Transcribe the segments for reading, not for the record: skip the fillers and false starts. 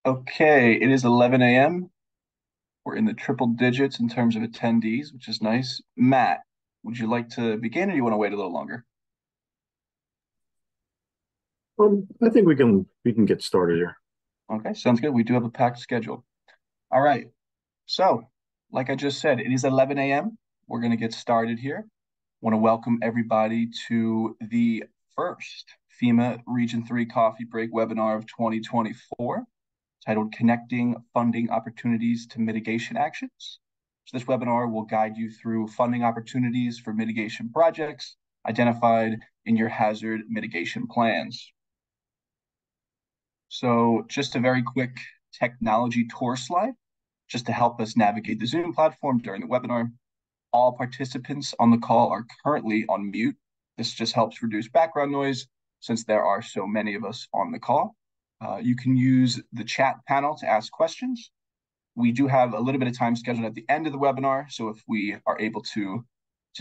Okay, it is 11 a.m. We're in the triple digits in terms of attendees, which is nice. Matt, would you like to begin or you want to wait a little longer? I think we can get started here. Okay, sounds good. We do have a packed schedule. All right. So, like I just said, it is 11 a.m. We're going to get started here. Want to welcome everybody to the first FEMA Region 3 Coffee Break webinar of 2024, titled Connecting Funding Opportunities to Mitigation Actions. So this webinar will guide you through funding opportunities for mitigation projects identified in your hazard mitigation plans. So just a very quick technology tour slide, just to help us navigate the Zoom platform during the webinar. All participants on the call are currently on mute. This just helps reduce background noise since there are so many of us on the call. You can use the chat panel to ask questions. We do have a little bit of time scheduled at the end of the webinar, so if we are able to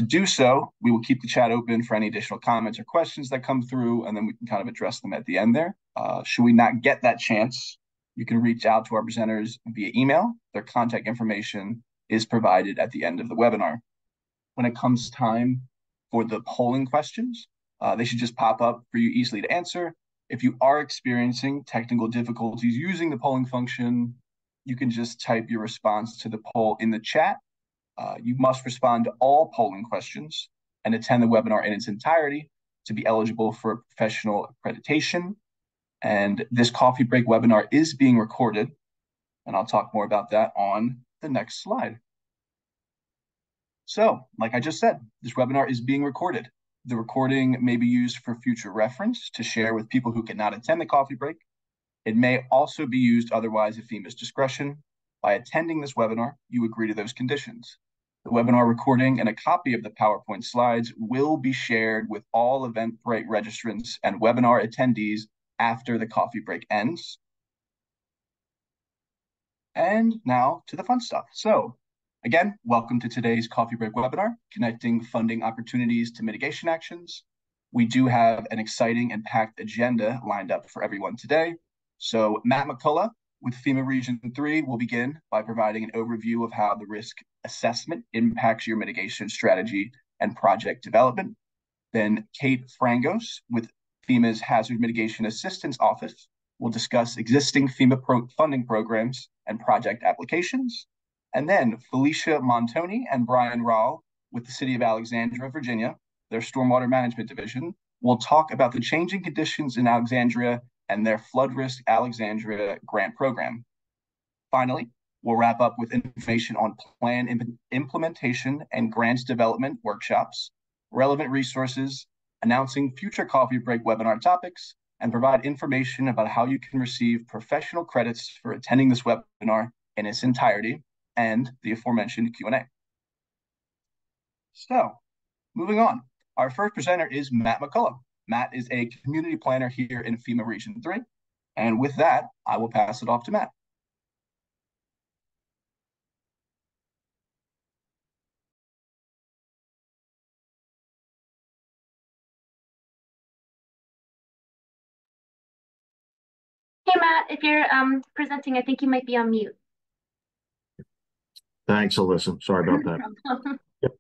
do so, we will keep the chat open for any additional comments or questions that come through, and then we can kind of address them at the end there. Should we not get that chance, you can reach out to our presenters via email. Their contact information is provided at the end of the webinar. When it comes time for the polling questions, they should just pop up for you easily to answer. If you are experiencing technical difficulties using the polling function, you can just type your response to the poll in the chat. You must respond to all polling questions and attend the webinar in its entirety to be eligible for professional accreditation. And this coffee break webinar is being recorded, and I'll talk more about that on the next slide. So, like I just said, this webinar is being recorded. The recording may be used for future reference to share with people who cannot attend the coffee break. It may also be used otherwise at FEMA's discretion. By attending this webinar, you agree to those conditions. The webinar recording and a copy of the PowerPoint slides will be shared with all Eventbrite registrants and webinar attendees after the coffee break ends. And now to the fun stuff. So, again, welcome to today's coffee break webinar, Connecting Funding Opportunities to Mitigation Actions. We do have an exciting and packed agenda lined up for everyone today. So Matt McCullough with FEMA Region 3 will begin by providing an overview of how the risk assessment impacts your mitigation strategy and project development. Then Kate Frangos with FEMA's Hazard Mitigation Assistance Office will discuss existing FEMA funding programs and project applications. And then Felicia Montoni and Brian Rawl with the City of Alexandria, Virginia, their Stormwater Management Division, will talk about the changing conditions in Alexandria and their Flood Risk Alexandria grant program. Finally, we'll wrap up with information on plan implementation and grants development workshops, relevant resources, announcing future coffee break webinar topics, and provide information about how you can receive professional credits for attending this webinar in its entirety and the aforementioned Q&A. So, moving on. Our first presenter is Matt McCullough. Matt is a community planner here in FEMA Region 3. And with that, I will pass it off to Matt. Hey Matt, if you're presenting, I think you might be on mute. Thanks, Alyssa. Sorry about that. No problem. Yep.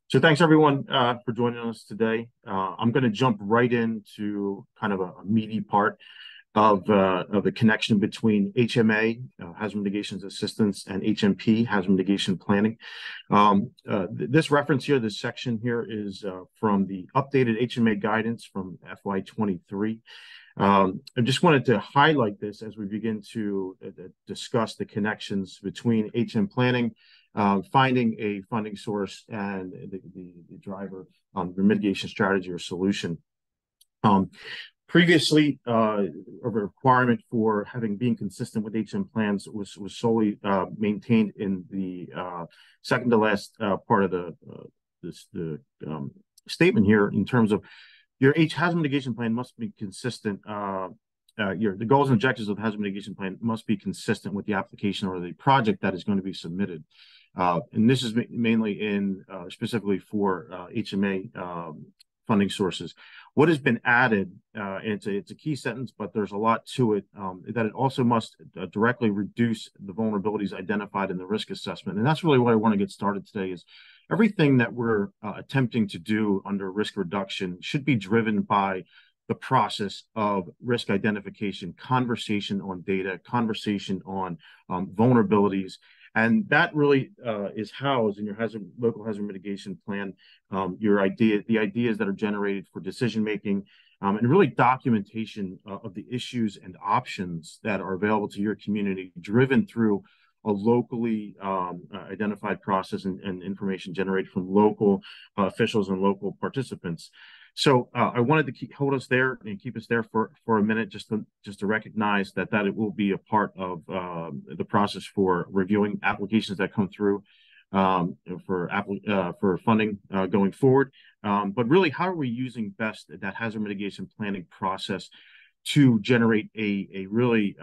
So thanks everyone for joining us today. I'm going to jump right into kind of a meaty part of the connection between HMA, Hazard Mitigation Assistance, and HMP, Hazard Mitigation Planning. This reference here, this section here, is from the updated HMA guidance from FY23. I just wanted to highlight this as we begin to discuss the connections between HM planning, finding a funding source, and the driver, the mitigation strategy or solution. Previously, a requirement for being consistent with HM plans was solely maintained in the second to last part of the statement here, in terms of your hazard mitigation plan must be consistent. The goals and objectives of the hazard mitigation plan must be consistent with the application or the project that is going to be submitted. And this is mainly specifically for HMA funding sources. What has been added, it's a key sentence, but there's a lot to it, that it also must directly reduce the vulnerabilities identified in the risk assessment. And that's really what I want to get started today is everything that we're attempting to do under risk reduction should be driven by the process of risk identification, conversation on data, conversation on vulnerabilities. And that really is housed in your local hazard mitigation plan, the ideas that are generated for decision making, and really documentation of the issues and options that are available to your community, driven through a locally identified process and information generated from local officials and local participants. So I wanted to hold us there and keep us there for a minute, just to recognize that it will be a part of the process for reviewing applications that come through for funding going forward. But really, how are we using best that hazard mitigation planning process to generate a really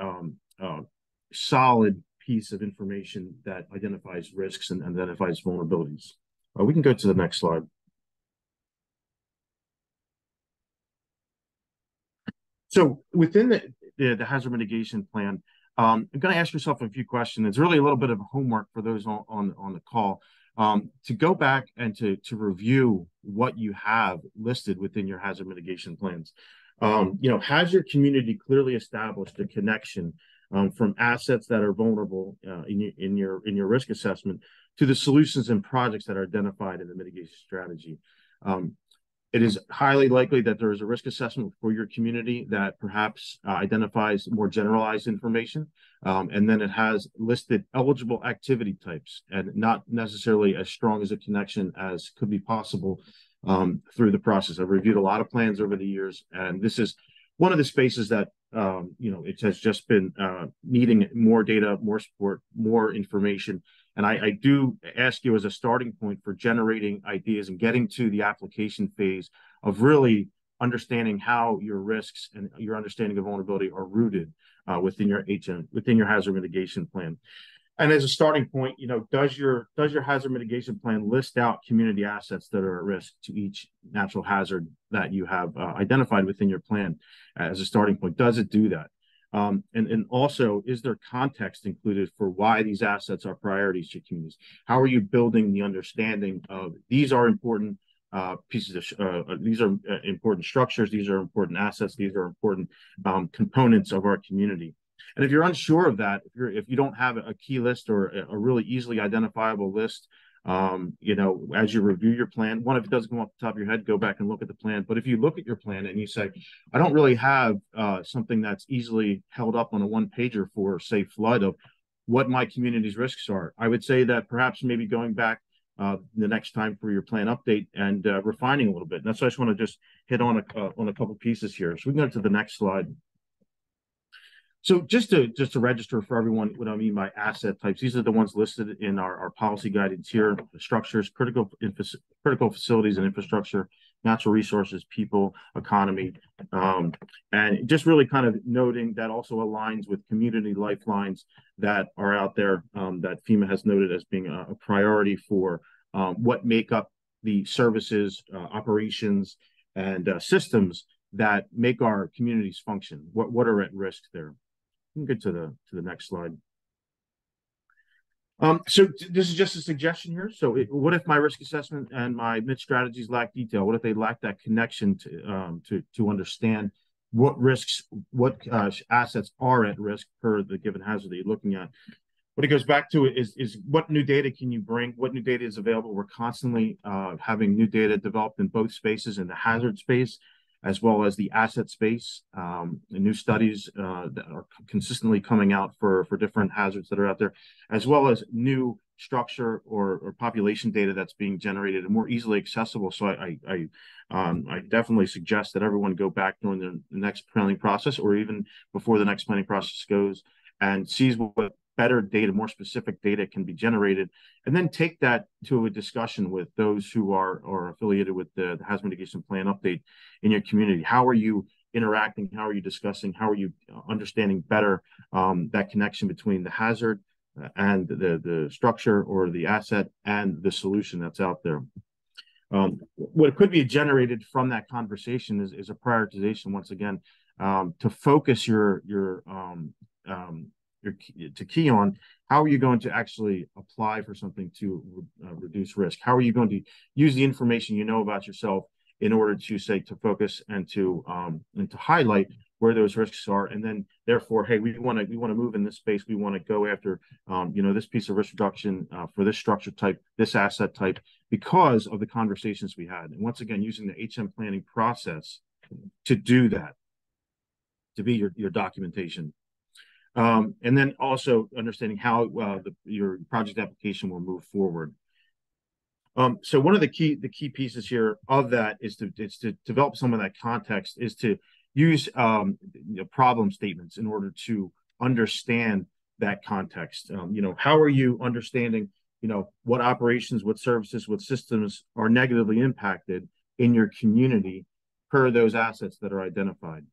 solid piece of information that identifies risks and identifies vulnerabilities? We can go to the next slide. So within the hazard mitigation plan, I'm going to ask yourself a few questions. It's really a little bit of homework for those on the call, to go back and to review what you have listed within your hazard mitigation plans. Has your community clearly established a connection from assets that are vulnerable in your risk assessment to the solutions and projects that are identified in the mitigation strategy? It is highly likely that there is a risk assessment for your community that perhaps identifies more generalized information, and then it has listed eligible activity types, and not necessarily as strong as a connection as could be possible through the process. I've reviewed a lot of plans over the years, and this is one of the spaces that it has just been needing more data, more support, more information. And I do ask you as a starting point for generating ideas and getting to the application phase of really understanding how your risks and your understanding of vulnerability are rooted within your hazard mitigation plan. And as a starting point, does your hazard mitigation plan list out community assets that are at risk to each natural hazard that you have identified within your plan as a starting point? Does it do that? And also, is there context included for why these assets are priorities to communities? How are you building the understanding of these are important pieces of these are important structures, these are important assets, these are important components of our community? And if you're unsure of that, if you don't have a key list or a really easily identifiable list, as you review your plan, if it doesn't come off the top of your head, go back and look at the plan. But if you look at your plan and you say, I don't really have something that's easily held up on a one-pager for, say, flood of what my community's risks are, I would say that perhaps maybe going back the next time for your plan update and refining a little bit. And that's why I just want to just hit on a couple pieces here. So we can go to the next slide. So just to register for everyone what I mean by asset types, these are the ones listed in our policy guidance here: structures, critical facilities and infrastructure, natural resources, people, economy, and just really kind of noting that also aligns with community lifelines that are out there, that FEMA has noted as being a priority for what make up the services, operations, and systems that make our communities function. What are at risk there? We can get to the next slide. So this is just a suggestion here. So what if my risk assessment and my MIT strategies lack detail? What if they lack that connection to understand what risks, what assets are at risk per the given hazard that you're looking at? What it goes back to is what new data can you bring? What new data is available? We're constantly having new data developed in both spaces, in the hazard space as well as the asset space, and new studies that are consistently coming out for different hazards that are out there, as well as new structure or population data that's being generated and more easily accessible. So I definitely suggest that everyone go back during the next planning process, or even before the next planning process goes, and sees what better data, more specific data can be generated, and then take that to a discussion with those who are affiliated with the hazard mitigation plan update in your community. How are you interacting? How are you discussing? How are you understanding better that connection between the hazard and the structure or the asset and the solution that's out there? What could be generated from that conversation is a prioritization once again, to focus your to key on how are you going to actually apply for something to reduce risk? How are you going to use the information you know about yourself in order to say to focus and to highlight where those risks are, and then therefore, hey, we want to move in this space. We want to go after this piece of risk reduction for this structure type, this asset type, because of the conversations we had. And once again, using the HM planning process to do that, to be your documentation. And then also understanding how your project application will move forward. So one of the key pieces here of that is to develop some of that context, is to use problem statements in order to understand that context. How are you understanding what operations, what services, what systems are negatively impacted in your community per those assets that are identified.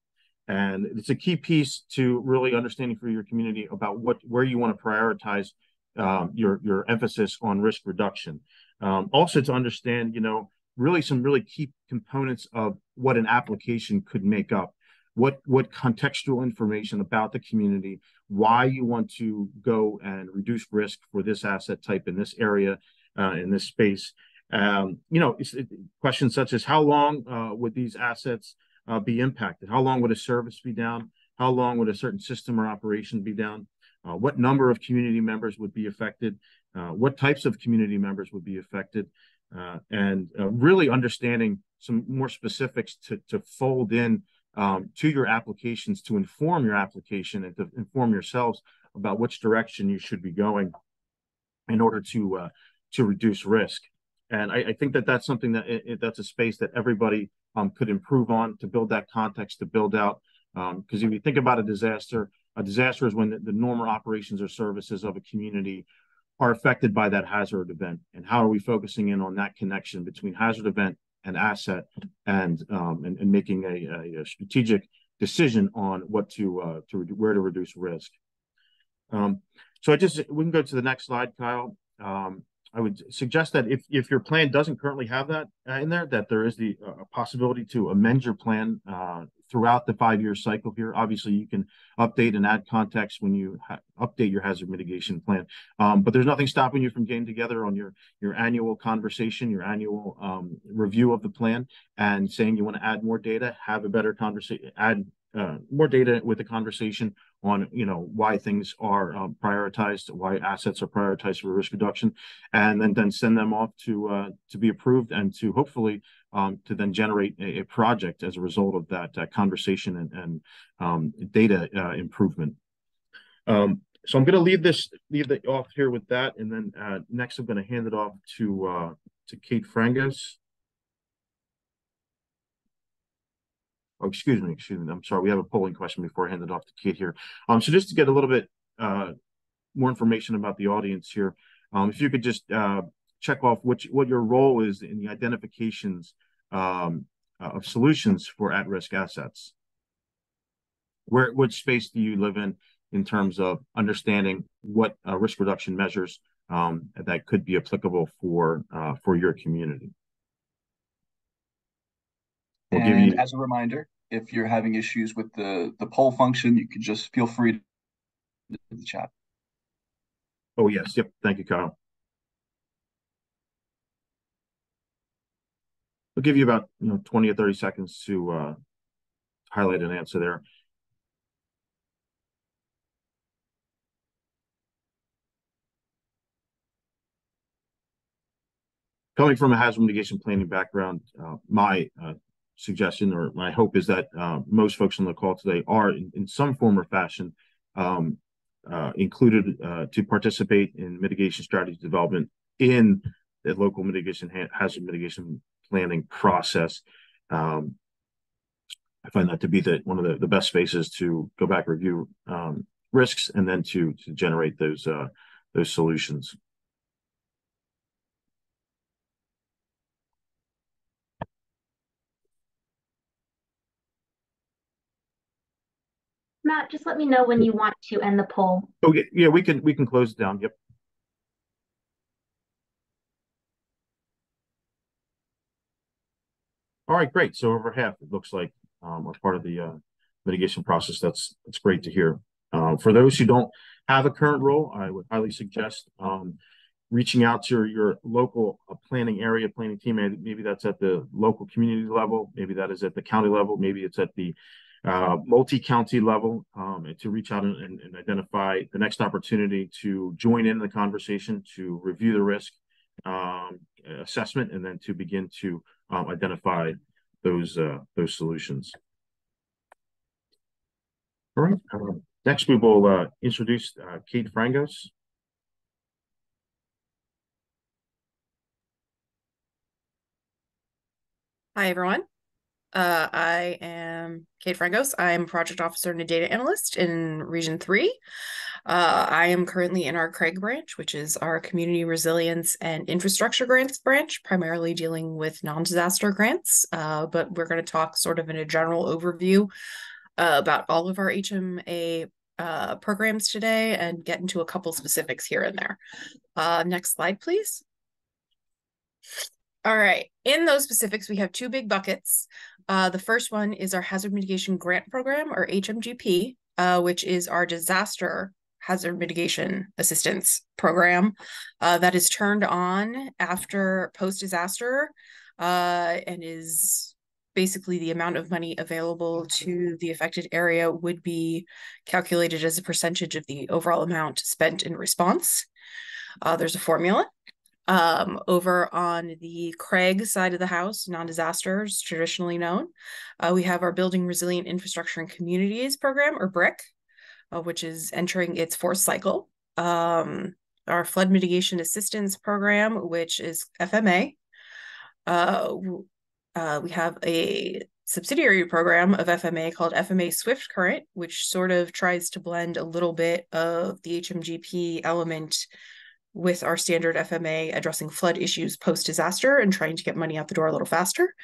And it's a key piece to really understanding for your community about where you want to prioritize your emphasis on risk reduction. Also to understand, really some really key components of what an application could make up. What contextual information about the community, why you want to go and reduce risk for this asset type in this area, in this space. Questions such as how long would these assets be impacted? How long would a service be down? How long would a certain system or operation be down? What number of community members would be affected? What types of community members would be affected? And really understanding some more specifics to fold in to your applications, to inform your application and to inform yourselves about which direction you should be going in order to reduce risk. And I think that's something that's a space that everybody could improve on, to build that context, to build out. Because if you think about a disaster is when the normal operations or services of a community are affected by that hazard event. And how are we focusing in on that connection between hazard event and asset, and making a strategic decision on where to reduce risk. So we can go to the next slide, Kyle. I would suggest that if your plan doesn't currently have that in there, that there is the possibility to amend your plan throughout the 5-year cycle here. Obviously, you can update and add context when you update your hazard mitigation plan. But there's nothing stopping you from getting together on your annual conversation, your annual review of the plan, and saying you want to add more data, have a better conversation, add more data with the conversation on why things are prioritized, why assets are prioritized for risk reduction, and then send them off to be approved, and to hopefully to then generate a project as a result of that conversation and data improvement. So I'm going to leave that off here with that, and then next I'm going to hand it off to Kate Frangos. Oh, excuse me. I'm sorry. We have a polling question before I hand it off to Kate here. So just to get a little bit more information about the audience here, if you could just check off what your role is in the identifications of solutions for at-risk assets. Which space do you live in terms of understanding what risk reduction measures that could be applicable for your community? And as a reminder, if you're having issues with the poll function, you could just feel free to the chat. Oh, yes. Yep. Thank you, Kyle. I'll give you about 20 or 30 seconds to highlight an answer there. Coming from a hazard mitigation planning background, my suggestion or my hope is that most folks on the call today are in some form or fashion included to participate in mitigation strategy development in the local hazard mitigation planning process. I find that to be one of the best spaces to go back, review risks, and then to generate those solutions. Matt, just let me know when you want to end the poll. Okay, yeah, we can close it down. Yep. All right, great. So over half, it looks like, are part of the mitigation process. That's great to hear. For those who don't have a current role, I would highly suggest reaching out to your local planning area, planning team. Maybe that's at the local community level. Maybe that is at the county level. Maybe it's at the multi-county level, and to reach out and identify the next opportunity to join in the conversation, to review the risk assessment, and then to begin to identify those solutions. All right. Next, we will introduce Kate Frangos. Hi, everyone. I am Kate Frangos. I'm a project officer and a data analyst in Region 3. I am currently in our Craig branch, which is our community resilience and infrastructure grants branch, primarily dealing with non-disaster grants. But we're going to talk sort of in a general overview about all of our HMA programs today and get into a couple specifics here and there. Next slide, please. All right. In those specifics, we have two big buckets. The first one is our Hazard Mitigation Grant Program, or HMGP, which is our disaster hazard mitigation assistance program that is turned on after post-disaster and is basically the amount of money available to the affected area would be calculated as a percentage of the overall amount spent in response. There's a formula. Over on the Craig side of the house, non-disasters traditionally known, we have our Building Resilient Infrastructure and Communities program, or BRIC, which is entering its fourth cycle. Our Flood Mitigation Assistance program, which is FMA. We have a subsidiary program of FMA called FMA Swift Current, which sort of tries to blend a little bit of the HMGP element with our standard FMA addressing flood issues post-disaster and trying to get money out the door a little faster.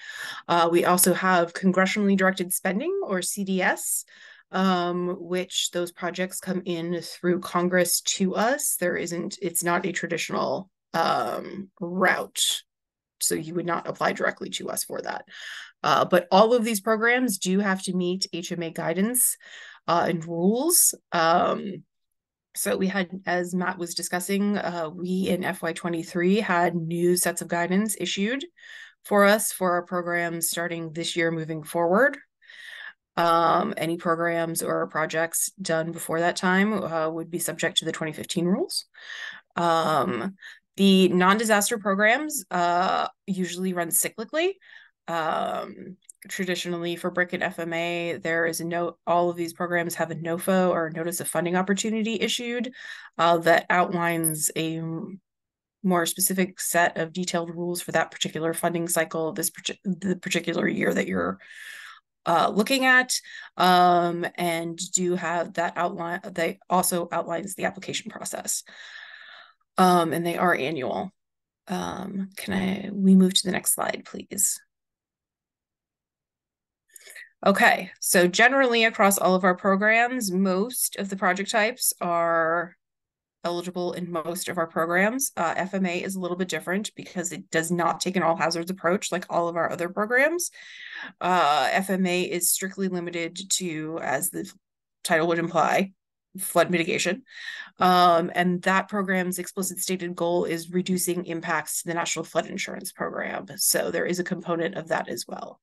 We also have congressionally directed spending, or CDS, which those projects come in through Congress to us. It's not a traditional route, so you would not apply directly to us for that. But all of these programs do have to meet HMA guidance and rules. So we had, as Matt was discussing, we in FY23 had new sets of guidance issued for us for our programs starting this year moving forward. Any programs or projects done before that time would be subject to the 2015 rules. The non-disaster programs usually run cyclically. Traditionally for BRIC and FMA, there is a note, all of these programs have a NOFO, or Notice of Funding Opportunity, issued that outlines a more specific set of detailed rules for that particular funding cycle, the particular year that you're looking at, and do have that outline. They also outlines the application process, and they are annual. We move to the next slide, please? Okay, so generally across all of our programs, most of the project types are eligible in most of our programs. FMA is a little bit different because it does not take an all hazards approach like all of our other programs. FMA is strictly limited to, as the title would imply, flood mitigation. And that program's explicit stated goal is reducing impacts to the National Flood Insurance Program. So there is a component of that as well.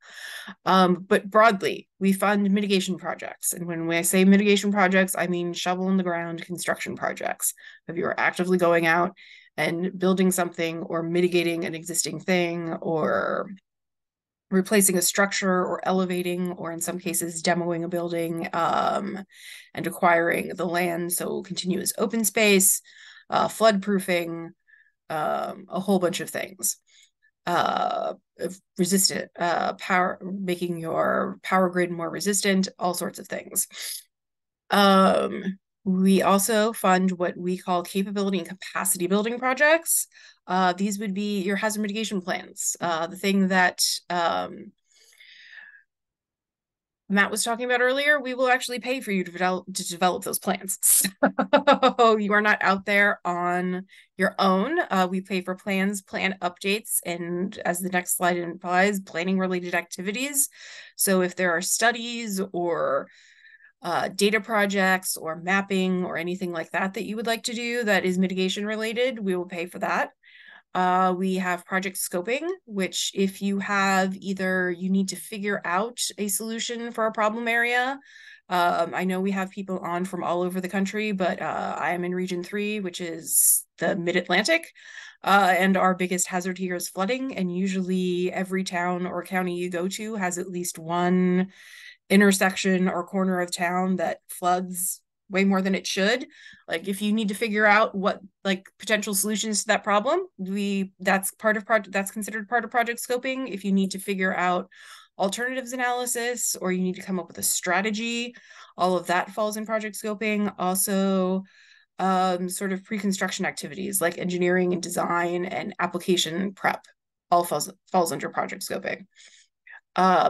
But broadly, we fund mitigation projects. And when I say mitigation projects, I mean shovel in the ground construction projects. If you are actively going out and building something or mitigating an existing thing or replacing a structure or elevating, or in some cases demoing a building, and acquiring the land, so continuous open space, flood proofing, a whole bunch of things. Resistant power, making your power grid more resistant, all sorts of things. We also fund what we call capability and capacity building projects. These would be your hazard mitigation plans, the thing that Matt was talking about earlier, we will actually pay for you to develop those plans. So you are not out there on your own. We pay for plans, plan updates, and as the next slide implies, planning related activities. So if there are studies or data projects or mapping or anything like that that you would like to do that is mitigation related, we will pay for that. We have project scoping, which if you have either you need to figure out a solution for a problem area. I know we have people on from all over the country, but I am in Region 3, which is the Mid-Atlantic. And our biggest hazard here is flooding. And usually every town or county you go to has at least one intersection or corner of town that floods way more than it should. Like if you need to figure out what like potential solutions to that problem, that's considered part of project scoping. If you need to figure out alternatives analysis or you need to come up with a strategy, all of that falls in project scoping. Also, sort of pre-construction activities like engineering and design and application prep all falls under project scoping.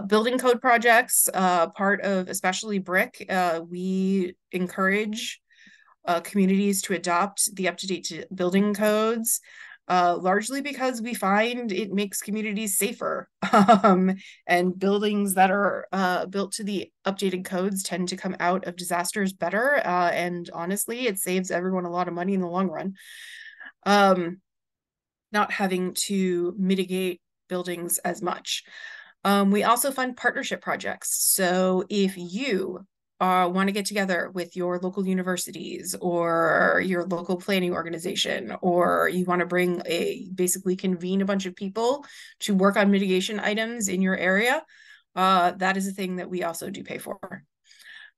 Building code projects, part of especially BRIC, we encourage communities to adopt the up-to-date building codes, largely because we find it makes communities safer. And buildings that are built to the updated codes tend to come out of disasters better. And honestly, it saves everyone a lot of money in the long run. Not having to mitigate buildings as much. We also fund partnership projects. So if you want to get together with your local universities or your local planning organization, or you want to basically convene a bunch of people to work on mitigation items in your area, that is a thing that we also do pay for.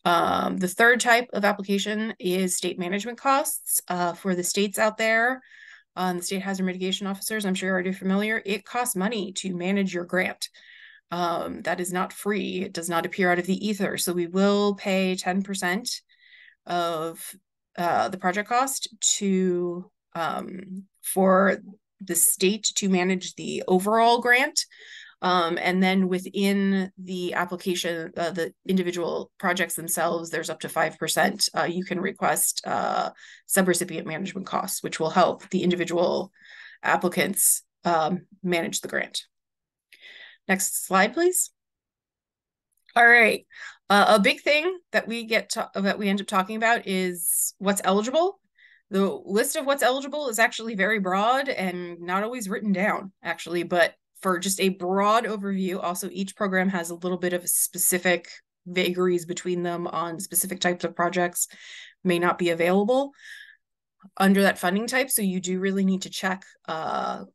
The third type of application is state management costs. For the states out there, the state hazard mitigation officers, I'm sure you're already familiar, it costs money to manage your grant. That is not free. It does not appear out of the ether. So we will pay 10% of the project cost for the state to manage the overall grant. And then within the application, the individual projects themselves, there's up to 5%. You can request subrecipient management costs, which will help the individual applicants manage the grant. Next slide, please. All right. A big thing that we end up talking about is what's eligible. The list of what's eligible is actually very broad and not always written down, actually, but for just a broad overview, also each program has a little bit of specific vagaries between them on specific types of projects may not be available under that funding type. So you do really need to check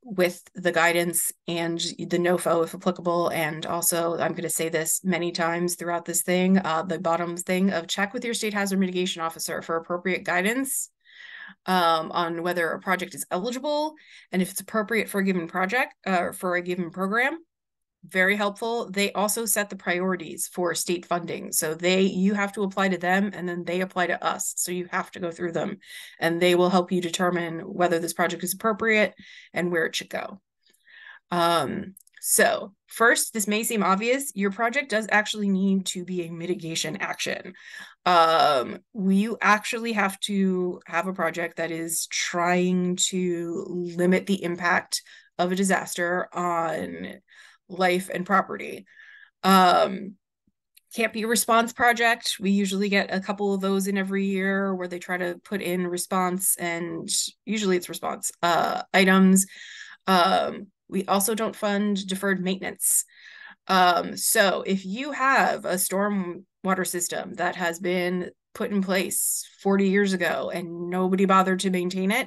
with the guidance and the NOFO if applicable. And also, I'm going to say this many times throughout this thing, the bottom thing of check with your state hazard mitigation officer for appropriate guidance on whether a project is eligible and if it's appropriate for a given project or for a given program. Very helpful. They also set the priorities for state funding. So you have to apply to them and then they apply to us. So you have to go through them and they will help you determine whether this project is appropriate and where it should go. So first, this may seem obvious, your project does actually need to be a mitigation action. You actually have to have a project that is trying to limit the impact of a disaster on life and property. Can't be a response project. We usually get a couple of those in every year where they try to put in response, and usually it's response items. We also don't fund deferred maintenance. So if you have a storm water system that has been put in place 40 years ago and nobody bothered to maintain it,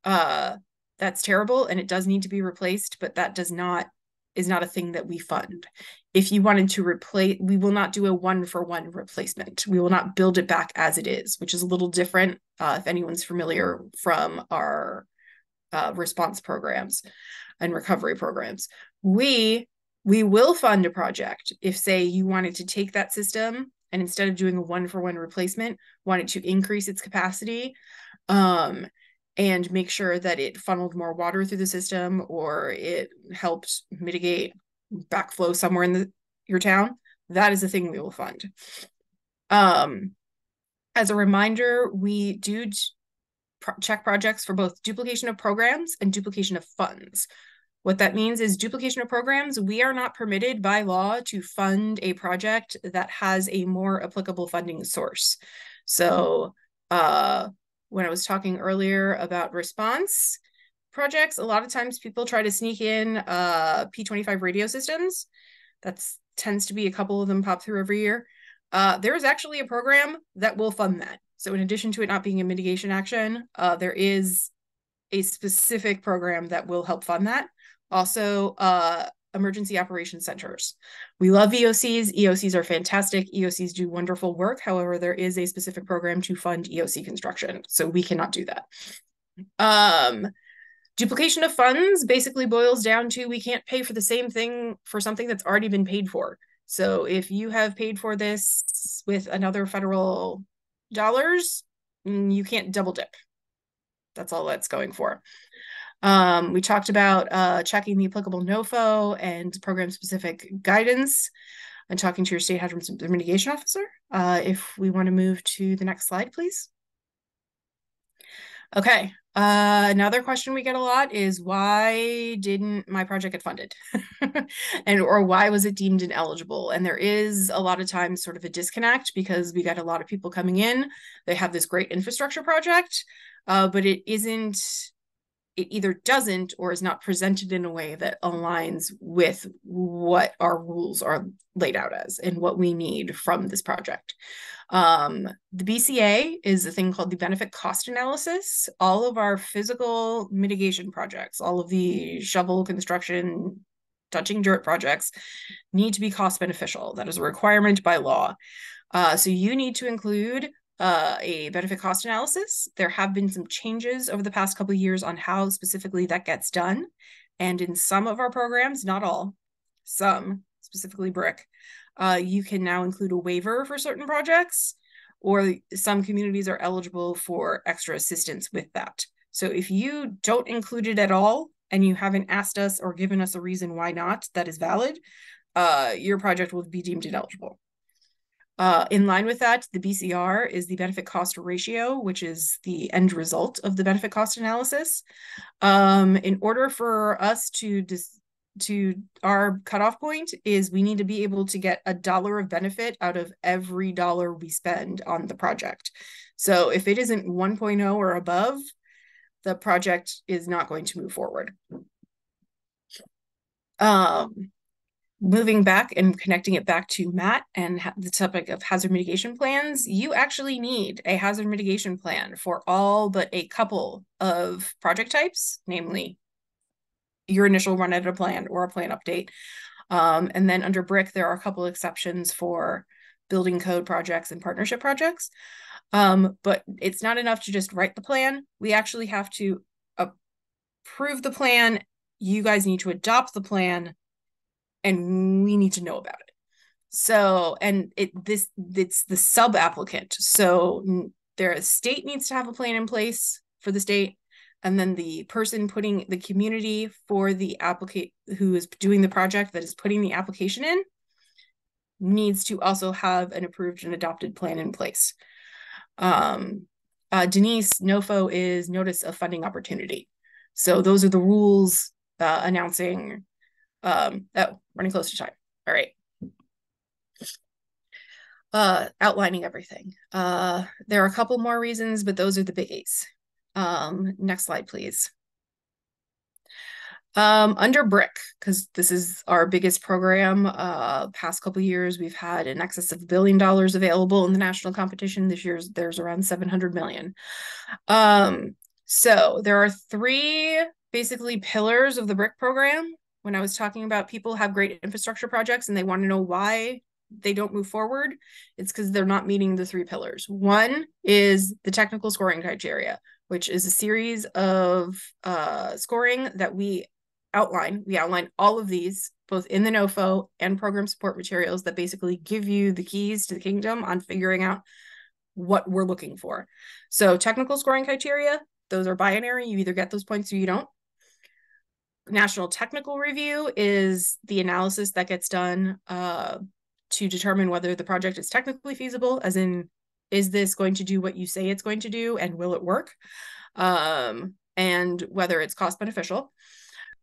that's terrible and it does need to be replaced, but that is not a thing that we fund. If you wanted to replace, we will not do a one-for-one replacement. We will not build it back as it is, which is a little different if anyone's familiar from our response programs and recovery programs. We will fund a project if, say, you wanted to take that system and instead of doing a one-for-one replacement, wanted to increase its capacity and make sure that it funneled more water through the system or it helped mitigate backflow somewhere in your town. that is the thing we will fund. As a reminder, we do check projects for both duplication of programs and duplication of funds. What that means is duplication of programs, we are not permitted by law to fund a project that has a more applicable funding source. So when I was talking earlier about response projects, a lot of times people try to sneak in P25 radio systems. That tends to be a couple of them pop through every year. There is actually a program that will fund that. So in addition to it not being a mitigation action, there is a specific program that will help fund that. Also, emergency operations centers. We love EOCs. EOCs are fantastic. EOCs do wonderful work. However, there is a specific program to fund EOC construction, so we cannot do that. Duplication of funds basically boils down to we can't pay for the same thing for something that's already been paid for. So if you have paid for this with another federal dollars, you can't double dip. That's all that's going for. We talked about checking the applicable NOFO and program-specific guidance and talking to your state hazard mitigation officer. If we want to move to the next slide, please. Okay, another question we get a lot is why didn't my project get funded? or why was it deemed ineligible? And there is a lot of times sort of a disconnect because we got a lot of people coming in. They have this great infrastructure project, but it either doesn't or is not presented in a way that aligns with what our rules are laid out as and what we need from this project. The BCA is a thing called the benefit cost analysis. All of our physical mitigation projects, all of the shovel construction, touching dirt projects need to be cost beneficial. That is a requirement by law. So you need to include a benefit cost analysis. There have been some changes over the past couple of years on how specifically that gets done. And in some of our programs, not all, some, specifically BRIC, you can now include a waiver for certain projects, or some communities are eligible for extra assistance with that. So if you don't include it at all, and you haven't asked us or given us a reason why not, that is valid, your project will be deemed ineligible. In line with that, the BCR is the benefit cost ratio, which is the end result of the benefit cost analysis. In order for us to our cutoff point is we need to be able to get $1 of benefit out of every dollar we spend on the project. So if it isn't 1.0 or above, the project is not going to move forward. Moving back and connecting it back to Matt and the topic of hazard mitigation plans, you actually need a hazard mitigation plan for all but a couple of project types, namely your initial run edit plan or a plan update. And then under BRIC, there are a couple exceptions for building code projects and partnership projects. But it's not enough to just write the plan. We actually have to approve the plan. You guys need to adopt the plan, and we need to know about it. So, and it's the sub applicant. So the state needs to have a plan in place for the state. And then the person putting the community for the applicant who is doing the project that is putting the application in needs to also have an approved and adopted plan in place. Denise, NOFO is notice of funding opportunity. So those are the rules announcing, running close to time. All right. Outlining everything. There are a couple more reasons, but those are the biggies. Next slide, please. Under BRIC, because this is our biggest program, past couple of years, we've had in excess of $1 billion available in the national competition. This year's there's around 700 million. So there are 3 basically pillars of the BRIC program. When I was talking about people have great infrastructure projects and they want to know why they don't move forward, it's because they're not meeting the 3 pillars. One is the technical scoring criteria, which is a series of scoring that we outline. We outline all of these, both in the NOFO and program support materials that basically give you the keys to the kingdom on figuring out what we're looking for. So technical scoring criteria, those are binary. You either get those points or you don't. National technical review is the analysis that gets done to determine whether the project is technically feasible, as in, is this going to do what you say it's going to do, and will it work? And whether it's cost beneficial.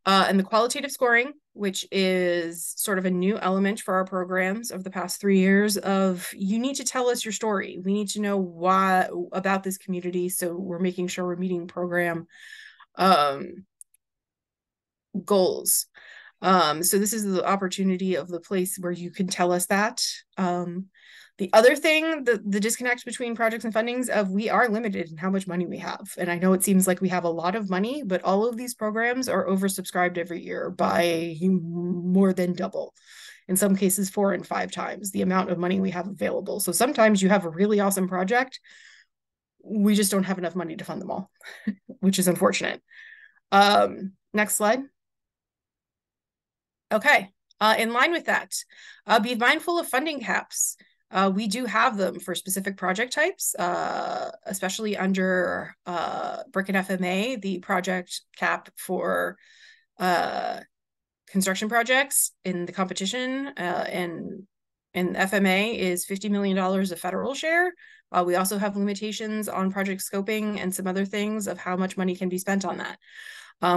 And the qualitative scoring, which is sort of a new element for our programs of the past 3 years of, you need to tell us your story. We need to know why about this community. So we're making sure we're meeting program goals. So this is the opportunity of the place where you can tell us that. The other thing, the disconnect between projects and fundings of, we are limited in how much money we have. And I know it seems like we have a lot of money, but all of these programs are oversubscribed every year by more than double. In some cases, 4 and 5 times the amount of money we have available. So sometimes you have a really awesome project. We just don't have enough money to fund them all, which is unfortunate. Next slide. Okay, in line with that, be mindful of funding caps. We do have them for specific project types, especially under BRIC and FMA. The project cap for construction projects in the competition and FMA is $50 million of federal share. We also have limitations on project scoping and some other things of how much money can be spent on that.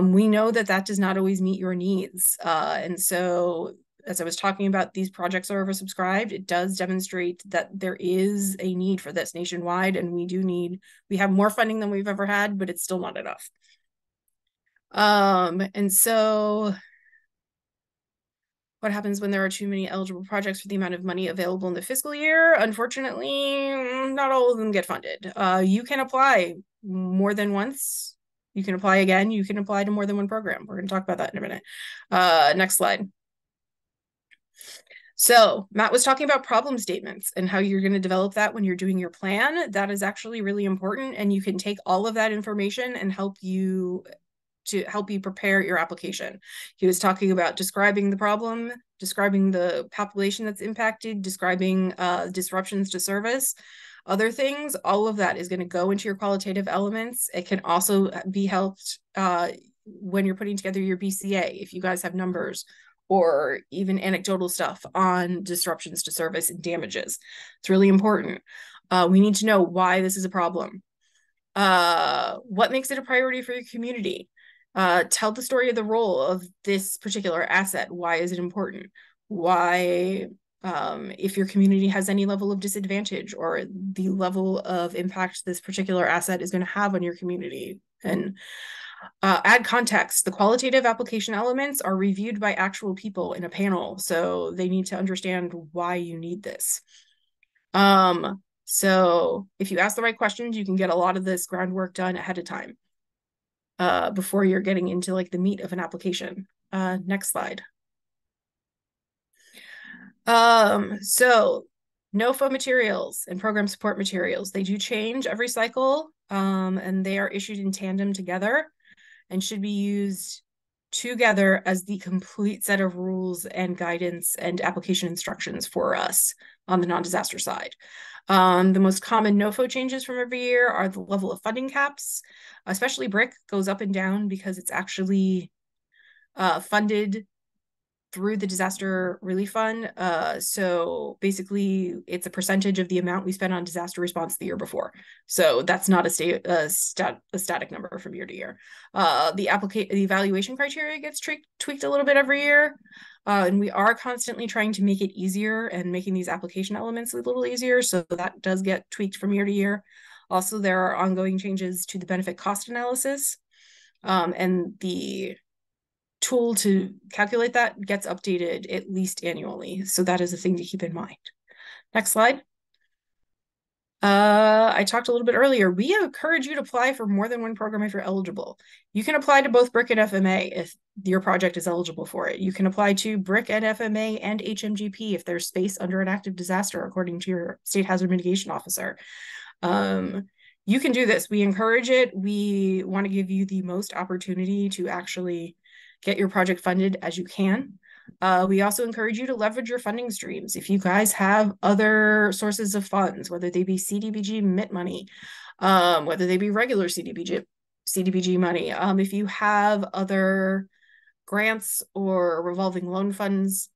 We know that that does not always meet your needs. And so, as I was talking about, these projects are oversubscribed. It does demonstrate that there is a need for this nationwide, and we have more funding than we've ever had, but it's still not enough. And so what happens when there are too many eligible projects for the amount of money available in the fiscal year? Unfortunately, not all of them get funded. You can apply more than once. You can apply again. You can apply to more than one program. We're going to talk about that in a minute. Next slide. So Matt was talking about problem statements and how you're going to develop that when you're doing your plan. That is actually really important. And you can take all of that information and help you prepare your application. He was talking about describing the problem, describing the population that's impacted, describing disruptions to service, other things. All of that is going to go into your qualitative elements. It can also be helped when you're putting together your BCA, if you guys have numbers or even anecdotal stuff on disruptions to service and damages. It's really important. We need to know why this is a problem. What makes it a priority for your community? Tell the story of the role of this particular asset. Why is it important? Why, if your community has any level of disadvantage or the level of impact this particular asset is going to have on your community. And add context. The qualitative application elements are reviewed by actual people in a panel, so they need to understand why you need this. So if you ask the right questions, you can get a lot of this groundwork done ahead of time before you're getting into like the meat of an application. Next slide. So NOFA materials and program support materials, they do change every cycle, and they are issued in tandem together and should be used together as the complete set of rules and guidance and application instructions for us on the non-disaster side. The most common NOFO changes from every year are the level of funding caps, especially BRIC goes up and down because it's actually funded through the disaster relief fund. So basically it's a percentage of the amount we spent on disaster response the year before. So that's not a static number from year to year. The evaluation criteria gets tweaked a little bit every year. And we are constantly trying to make it easier and making these application elements a little easier. So that does get tweaked from year to year. Also, there are ongoing changes to the benefit cost analysis, and the tool to calculate that gets updated at least annually. So that is a thing to keep in mind. Next slide. I talked a little bit earlier. We encourage you to apply for more than one program if you're eligible. You can apply to both BRIC and FMA if your project is eligible for it. You can apply to BRIC and FMA and HMGP if there's space under an active disaster, according to your state hazard mitigation officer. You can do this. We encourage it. We want to give you the most opportunity to actually get your project funded as you can. We also encourage you to leverage your funding streams. If you guys have other sources of funds, whether they be CDBG MIT money, whether they be regular CDBG money, if you have other grants or revolving loan funds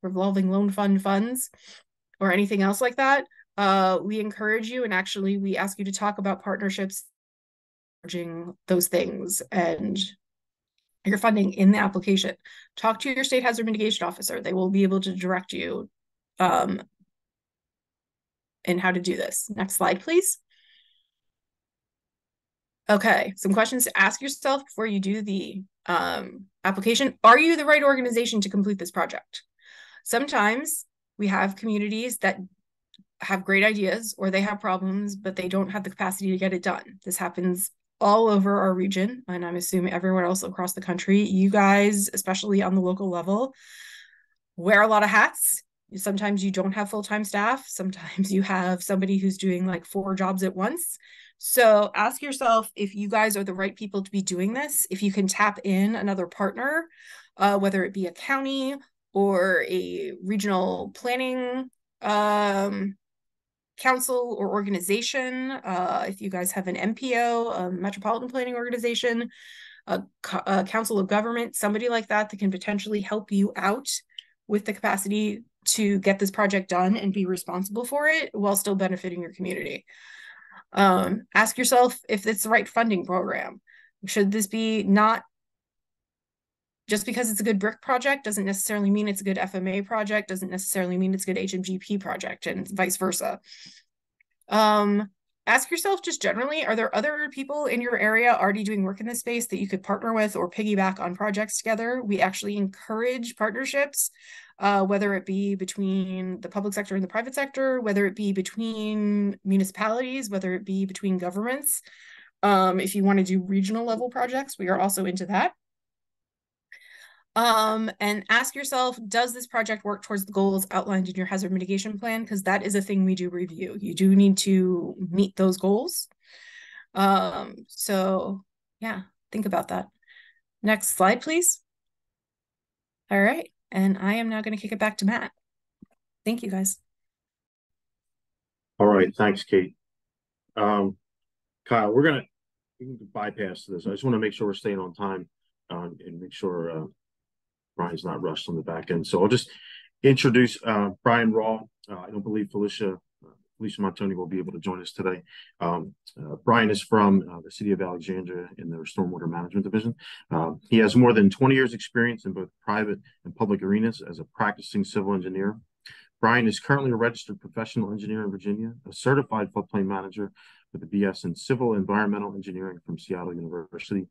revolving loan fund funds or anything else like that, we encourage you, and actually we ask you to talk about partnerships, those things, and your funding in the application. Talk to your state hazard mitigation officer. They will be able to direct you in how to do this. Next slide, please. Okay, some questions to ask yourself before you do the application. Are you the right organization to complete this project? Sometimes we have communities that have great ideas or they have problems, but they don't have the capacity to get it done. This happens all over our region, and I'm assuming everywhere else across the country. You guys, especially on the local level, wear a lot of hats. Sometimes you don't have full-time staff. Sometimes you have somebody who's doing like 4 jobs at once. So ask yourself if you guys are the right people to be doing this, if you can tap in another partner, whether it be a county or a regional planning council or organization, if you guys have an MPO, a metropolitan planning organization, a council of government, somebody like that that can potentially help you out with the capacity to get this project done and be responsible for it while still benefiting your community. Ask yourself if it's the right funding program. Should this be not just because it's a good brick project doesn't necessarily mean it's a good FMA project, doesn't necessarily mean it's a good HMGP project, and vice versa. Ask yourself just generally, are there other people in your area already doing work in this space that you could partner with or piggyback on projects together? We actually encourage partnerships, whether it be between the public sector and the private sector, whether it be between municipalities, whether it be between governments. If you want to do regional level projects, we are also into that. And ask yourself, does this project work towards the goals outlined in your hazard mitigation plan? Because that is a thing we do review. You do need to meet those goals. So yeah, think about that. Next slide, please. All right. And I am now going to kick it back to Matt. Thank you, guys. All right. Thanks, Kate. Kyle, we can bypass this. I just want to make sure we're staying on time and make sure Brian's not rushed on the back end. So I'll just introduce Brian Raw. I don't believe Felicia Montoni will be able to join us today. Brian is from the city of Alexandria in their stormwater management division. He has more than 20 years experience in both private and public arenas as a practicing civil engineer. Brian is currently a registered professional engineer in Virginia, a certified floodplain manager with a BS in civil environmental engineering from Seattle University.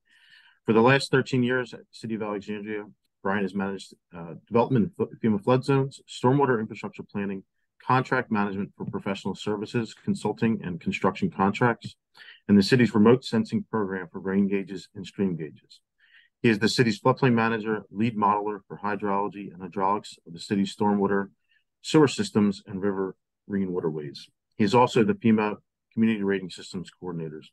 For the last 13 years at the city of Alexandria, Brian has managed development of FEMA flood zones, stormwater infrastructure planning, contract management for professional services, consulting, and construction contracts, and the city's remote sensing program for rain gauges and stream gauges. He is the city's floodplain manager, lead modeler for hydrology and hydraulics of the city's stormwater, sewer systems, and river green waterways. He is also the FEMA Community Rating Systems Coordinators.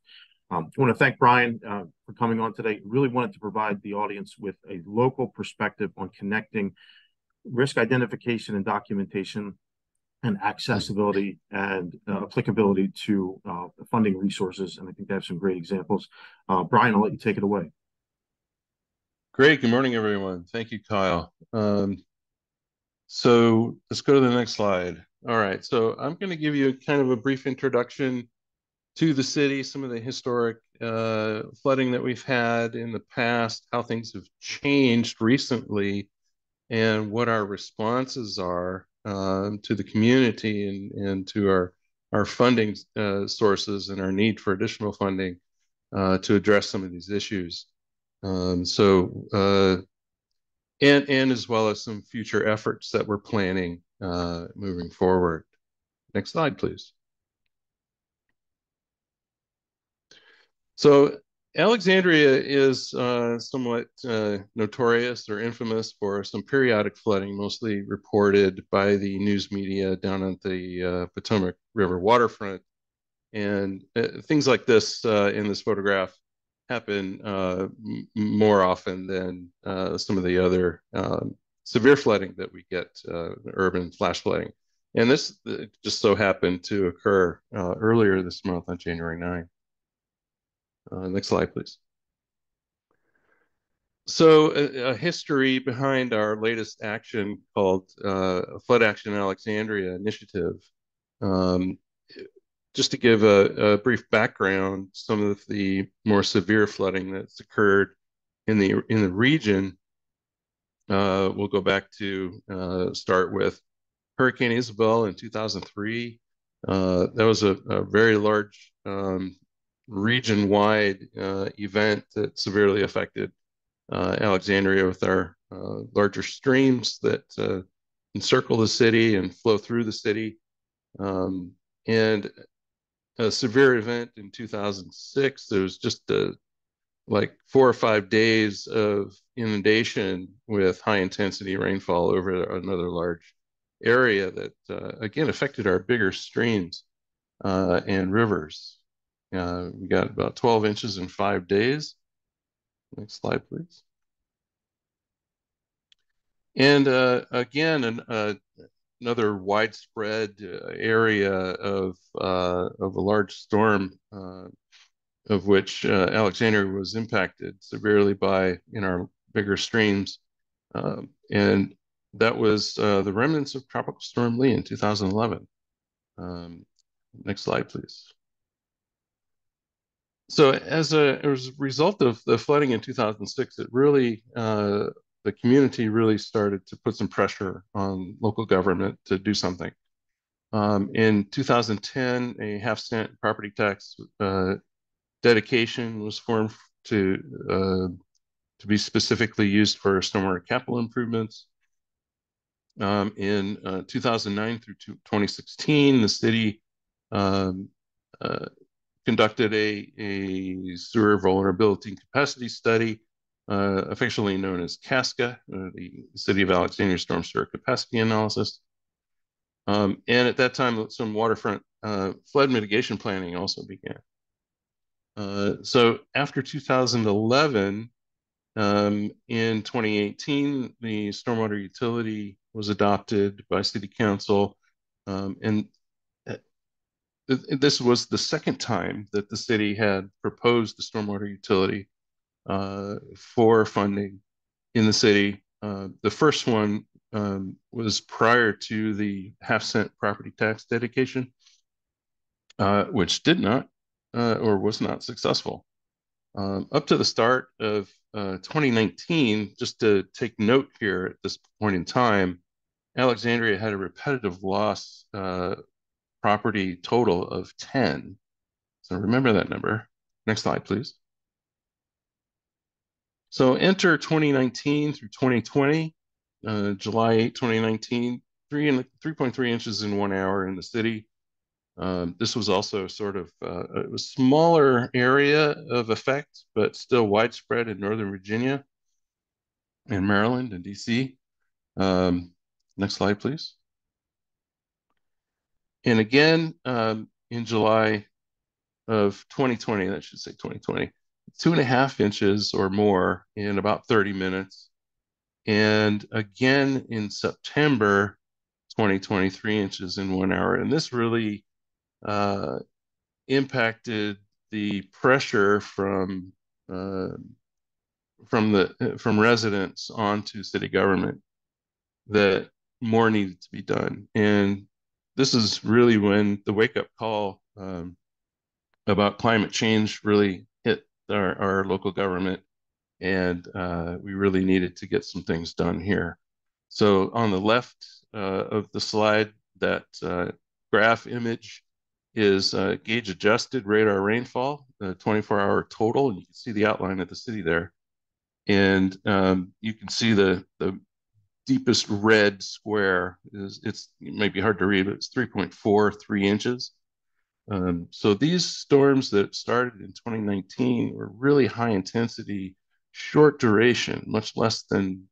I want to thank Brian for coming on today. Really wanted to provide the audience with a local perspective on connecting risk identification and documentation and accessibility and applicability to funding resources. And I think they have some great examples. Brian, I'll let you take it away. Great. Good morning, everyone. Thank you, Kyle. So let's go to the next slide. All right. So I'm going to give you kind of a brief introduction to the city, some of the historic flooding that we've had in the past, how things have changed recently, and what our responses are to the community and to our funding sources and our need for additional funding to address some of these issues. And as well as some future efforts that we're planning moving forward. Next slide, please. So Alexandria is somewhat notorious or infamous for some periodic flooding, mostly reported by the news media down at the Potomac River waterfront. And things like this in this photograph happen more often than some of the other severe flooding that we get, urban flash flooding. And this just so happened to occur earlier this month on January 9th. Next slide, please. So a history behind our latest action called Flood Action Alexandria Initiative. Um, just to give a brief background, some of the more severe flooding that's occurred in the region. We'll go back to start with Hurricane Isabel in 2003. That was a very large region-wide event that severely affected Alexandria with our larger streams that encircle the city and flow through the city. And a severe event in 2006, there was just like 4 or 5 days of inundation with high intensity rainfall over another large area that again affected our bigger streams and rivers. We got about 12 inches in 5 days. Next slide, please. And again, another widespread area of a large storm, of which Alexandria was impacted severely by in our bigger streams, and that was the remnants of Tropical Storm Lee in 2011. Next slide, please. So as a result of the flooding in 2006, it really the community really started to put some pressure on local government to do something. In 2010, a half-cent property tax dedication was formed to be specifically used for stormwater capital improvements. In 2009 through 2016, the city conducted a sewer vulnerability and capacity study, affectionately known as CASCA, the City of Alexandria Storm Sewer Capacity Analysis. And at that time, some waterfront flood mitigation planning also began. So after 2011, in 2018, the stormwater utility was adopted by City Council, and this was the second time that the city had proposed a stormwater utility for funding in the city. The first one was prior to the half-cent property tax dedication, which did not or was not successful. Up to the start of 2019, just to take note here at this point in time, Alexandria had a repetitive loss property total of 10. So remember that number. Next slide, please. So enter 2019 through 2020, July 8, 2019, 3.3 inches in 1 hour in the city. This was also sort of a smaller area of effect, but still widespread in Northern Virginia and Maryland and DC. Next slide, please. And again, in July of 2020, that should say 2020, 2.5 inches or more in about 30 minutes. And again in September 2020, 3 inches in 1 hour. And this really impacted the pressure from residents onto city government that more needed to be done. And this is really when the wake-up call about climate change really hit our local government, and we really needed to get some things done here. So on the left of the slide, that graph image is gauge adjusted radar rainfall, the 24-hour total, and you can see the outline of the city there. And you can see the deepest red square it might be hard to read, but it's 3.43 inches. So these storms that started in 2019 were really high intensity, short duration, much less than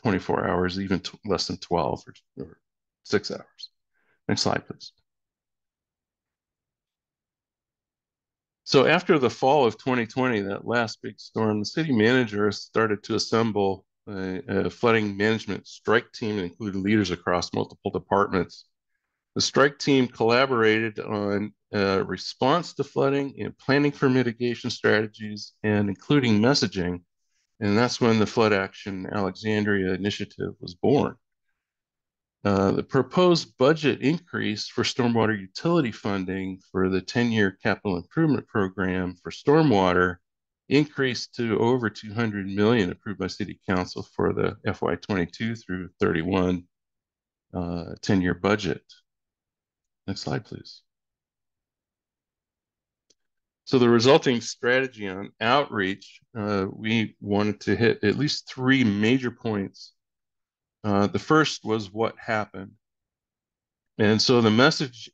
24 hours, even less than 12 or 6 hours. Next slide, please. So after the fall of 2020, that last big storm, the city manager started to assemble a flooding management strike team that included leaders across multiple departments. The strike team collaborated on response to flooding and planning for mitigation strategies, and including messaging And that's when the Flood Action Alexandria initiative was born. The proposed budget increase for stormwater utility funding for the 10-year capital improvement program for stormwater increased to over 200 million approved by City Council for the FY 22 through 31 10-year budget. Next slide, please. So the resulting strategy on outreach, we wanted to hit at least 3 major points. The first was what happened. And so the message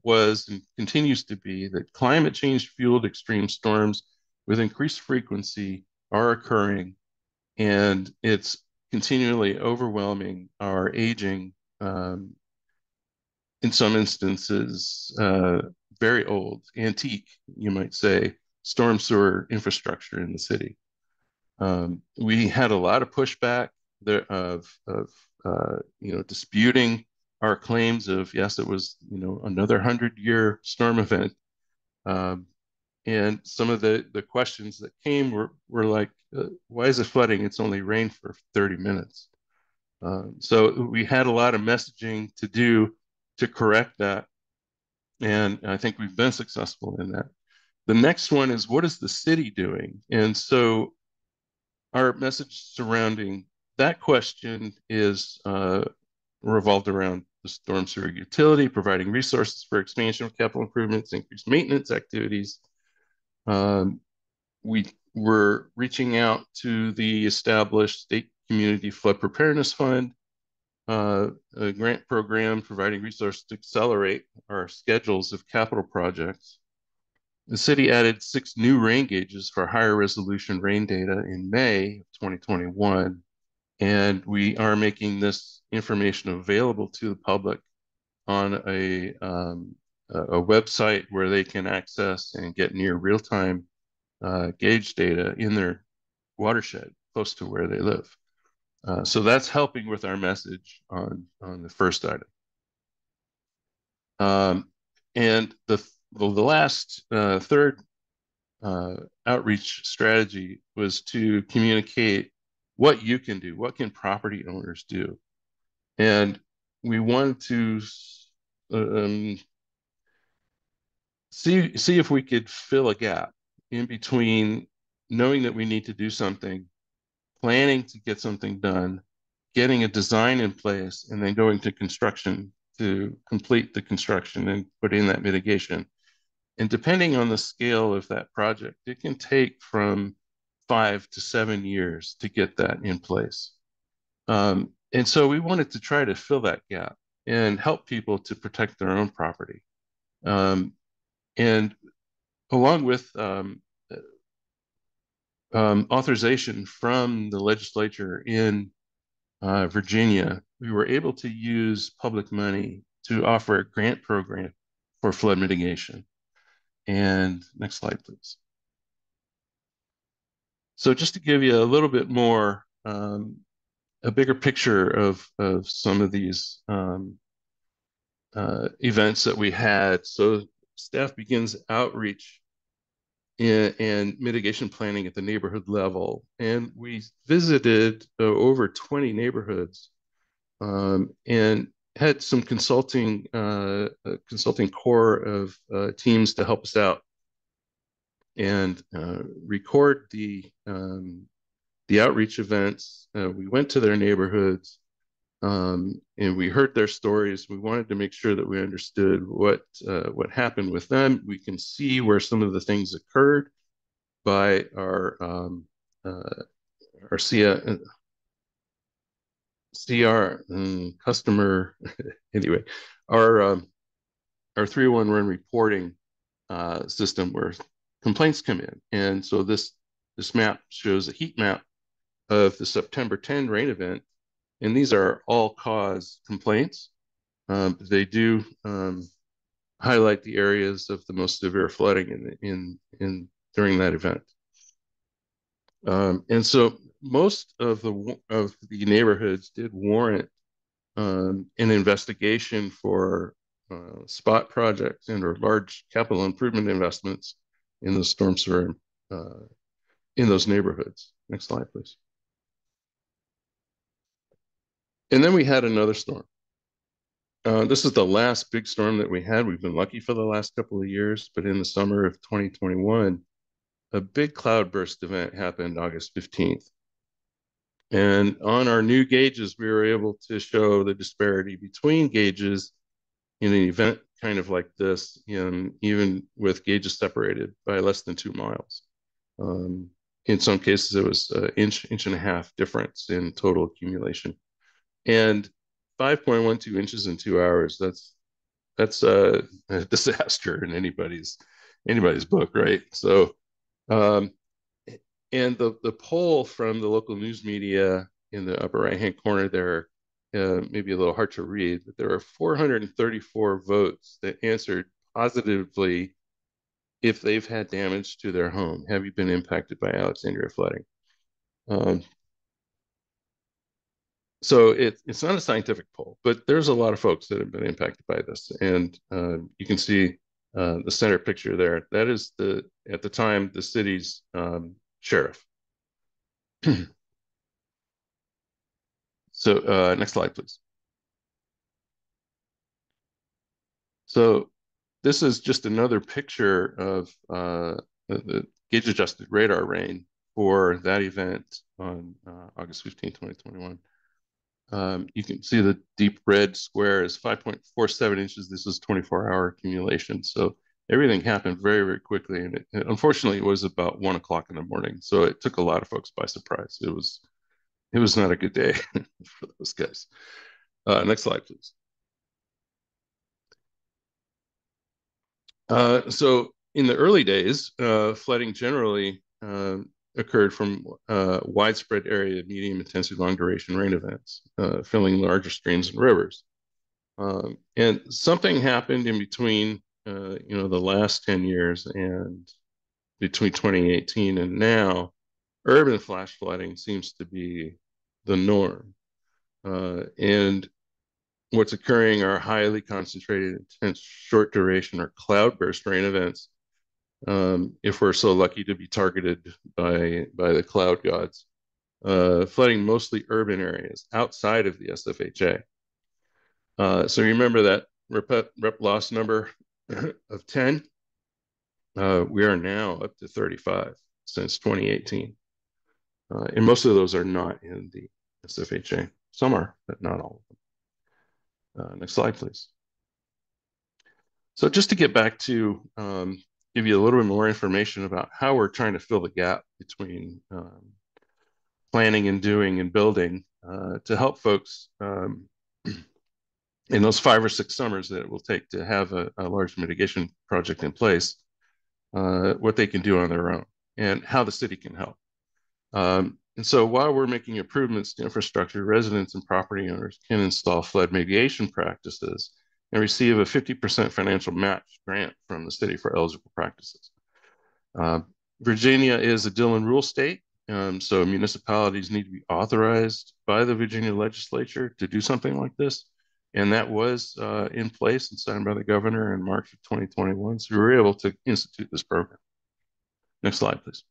was and continues to be that climate change fueled extreme storms with increased frequency are occurring, and it's continually overwhelming our aging, in some instances, very old, antique, you might say, storm sewer infrastructure in the city. We had a lot of pushback there of disputing our claims of, yes, it was, another 100-year storm event. And some of the questions that came were like, why is it flooding? It's only rained for 30 minutes. So we had a lot of messaging to do to correct that. And I think we've been successful in that. The next one is, what is the city doing? And so our message surrounding that question is revolved around the storm sewer utility, providing resources for expansion of capital improvements, increased maintenance activities. We were reaching out to the established State Community Flood Preparedness Fund, a grant program providing resources to accelerate our schedules of capital projects. The city added 6 new rain gauges for higher resolution rain data in May of 2021, and we are making this information available to the public on a website where they can access and get near real-time gauge data in their watershed close to where they live. So that's helping with our message on the first item. And the last third outreach strategy was to communicate what you can do, what can property owners do. And we wanted to see if we could fill a gap in between knowing that we need to do something, planning to get something done, getting a design in place, and then going to construction to complete the construction and put in that mitigation. And depending on the scale of that project, it can take from 5 to 7 years to get that in place. And so we wanted to try to fill that gap and help people to protect their own property. And along with authorization from the legislature in Virginia, we were able to use public money to offer a grant program for flood mitigation. And next slide, please. So just to give you a little bit more, a bigger picture of some of these events that we had. So staff begins outreach and mitigation planning at the neighborhood level. And we visited over 20 neighborhoods and had some consulting core of teams to help us out and record the outreach events. We went to their neighborhoods and we heard their stories. We wanted to make sure that we understood what happened with them. We can see where some of the things occurred by our CR customer. Anyway, our 311 reporting system where complaints come in, and so this map shows a heat map of the September 10 rain event, and these are all-cause complaints. They do highlight the areas of the most severe flooding in during that event. And so most of the neighborhoods did warrant an investigation for spot projects and or large capital improvement investments in the storm sewer in those neighborhoods. Next slide, please. And then we had another storm. This is the last big storm that we had. We've been lucky for the last couple of years, but in the summer of 2021, a big cloudburst event happened August 15th. And on our new gauges, we were able to show the disparity between gauges in an event kind of like this, even with gauges separated by less than 2 miles. In some cases, it was an inch and a half difference in total accumulation. And 5.12 inches in 2 hours, that's a disaster in anybody's book, right? So, and the poll from the local news media in the upper right-hand corner there, maybe a little hard to read, but there are 434 votes that answered positively if they've had damage to their home. Have you been impacted by Alexandria flooding? So it's not a scientific poll, but there's a lot of folks that have been impacted by this. And you can see the center picture there. That is at the time, the city's sheriff. So next slide, please. So this is just another picture of the gauge adjusted radar rain for that event on August 15, 2021. You can see the deep red square is 5.47 inches. This is 24-hour accumulation. So everything happened very, very quickly. And unfortunately, it was about 1 o'clock in the morning. So it took a lot of folks by surprise. It was not a good day for those guys. Next slide, please. So in the early days, flooding generally occurred from widespread area of medium intensity, long duration rain events, filling larger streams and rivers. And something happened in between, the last 10 years and between 2018 and now. Urban flash flooding seems to be the norm. And what's occurring are highly concentrated, intense, short duration or cloudburst rain events. If we're so lucky to be targeted by the cloud gods, flooding mostly urban areas outside of the SFHA. So remember that rep loss number of 10. We are now up to 35 since 2018. And most of those are not in the SFHA. Some are, but not all of them. Next slide, please. So just to get back to give you a little bit more information about how we're trying to fill the gap between planning and doing and building to help folks in those 5 or 6 summers that it will take to have a large mitigation project in place, what they can do on their own and how the city can help. And so while we're making improvements to infrastructure, residents and property owners can install flood mitigation practices and receive a 50% financial match grant from the city for eligible practices. Virginia is a Dillon rule state, so municipalities need to be authorized by the Virginia legislature to do something like this. And that was in place and signed by the governor in March of 2021. So we were able to institute this program. Next slide, please.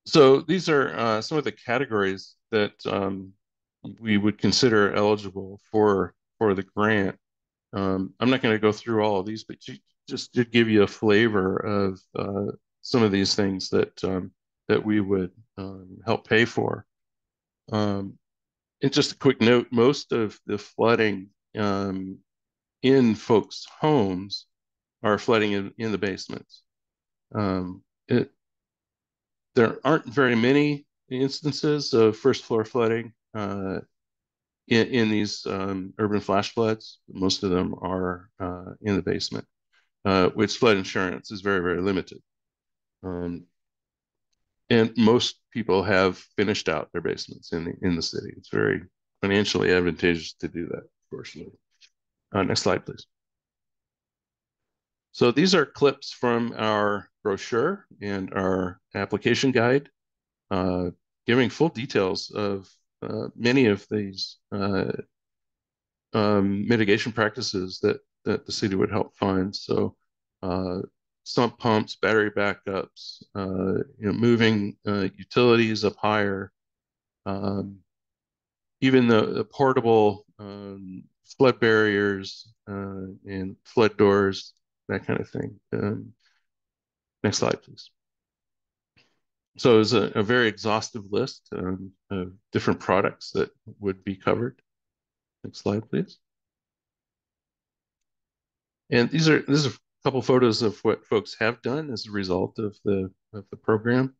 So these are some of the categories that we would consider eligible for the grant. I'm not going to go through all of these, but just to give you a flavor of some of these things that we would help pay for. And just a quick note, most of the flooding in folks' homes are flooding in the basements. There aren't very many instances of first floor flooding in these urban flash floods. Most of them are in the basement, which flood insurance is very, very limited. And most people have finished out their basements in the city. It's very financially advantageous to do that, fortunately. Next slide, please. So these are clips from our brochure and our application guide, giving full details of many of these mitigation practices that the city would help fund. So sump pumps, battery backups, moving utilities up higher, even the portable flood barriers and flood doors, that kind of thing. Next slide, please. So it's a very exhaustive list of different products that would be covered. Next slide, please. And this is a couple photos of what folks have done as a result of the program,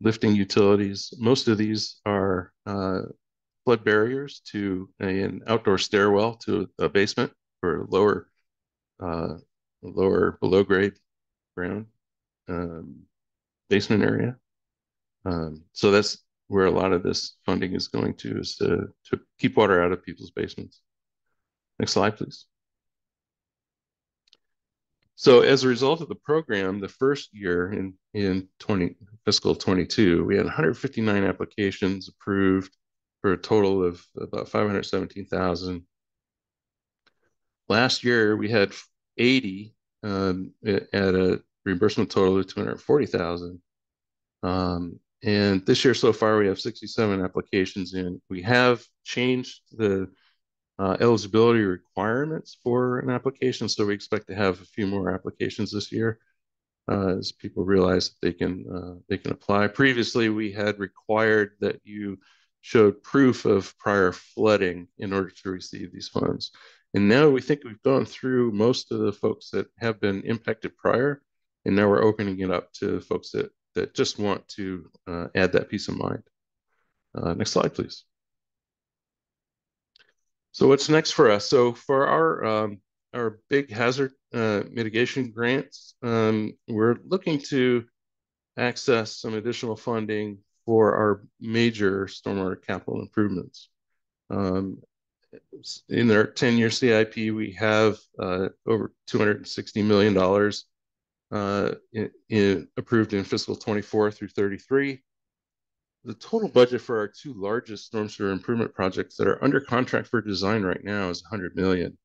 lifting utilities. Most of these are flood barriers to an outdoor stairwell to a basement for lower below grade ground basement area. So that's where a lot of this funding is going to, is to keep water out of people's basements. Next slide, please. So as a result of the program, the first year in fiscal 22, we had 159 applications approved for a total of about 517,000. Last year, we had 80 at a reimbursement total of 240,000. And this year so far, we have 67 applications in. We have changed the eligibility requirements for an application, so we expect to have a few more applications this year as people realize that they can apply. Previously, we had required that you showed proof of prior flooding in order to receive these funds. And now we think we've gone through most of the folks that have been impacted prior, and now we're opening it up to folks that just want to add that peace of mind. Next slide, please. So what's next for us? So for our big hazard mitigation grants, we're looking to access some additional funding for our major stormwater capital improvements. In their 10-year CIP, we have over $260 million approved in fiscal 24 through 33. The total budget for our two largest storm sewer improvement projects that are under contract for design right now is $100 million.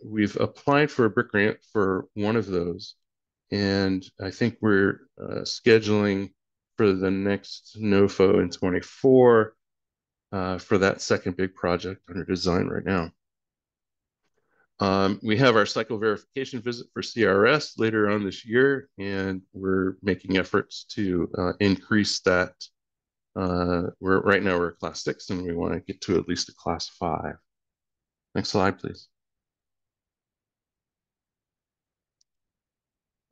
We've applied for a BRIC grant for one of those, and I think we're scheduling for the next NOFO in 24 for that second big project under design right now. We have our cycle verification visit for CRS later on this year, and we're making efforts to increase that. Right now we're a class 6, and we want to get to at least a class 5. Next slide, please.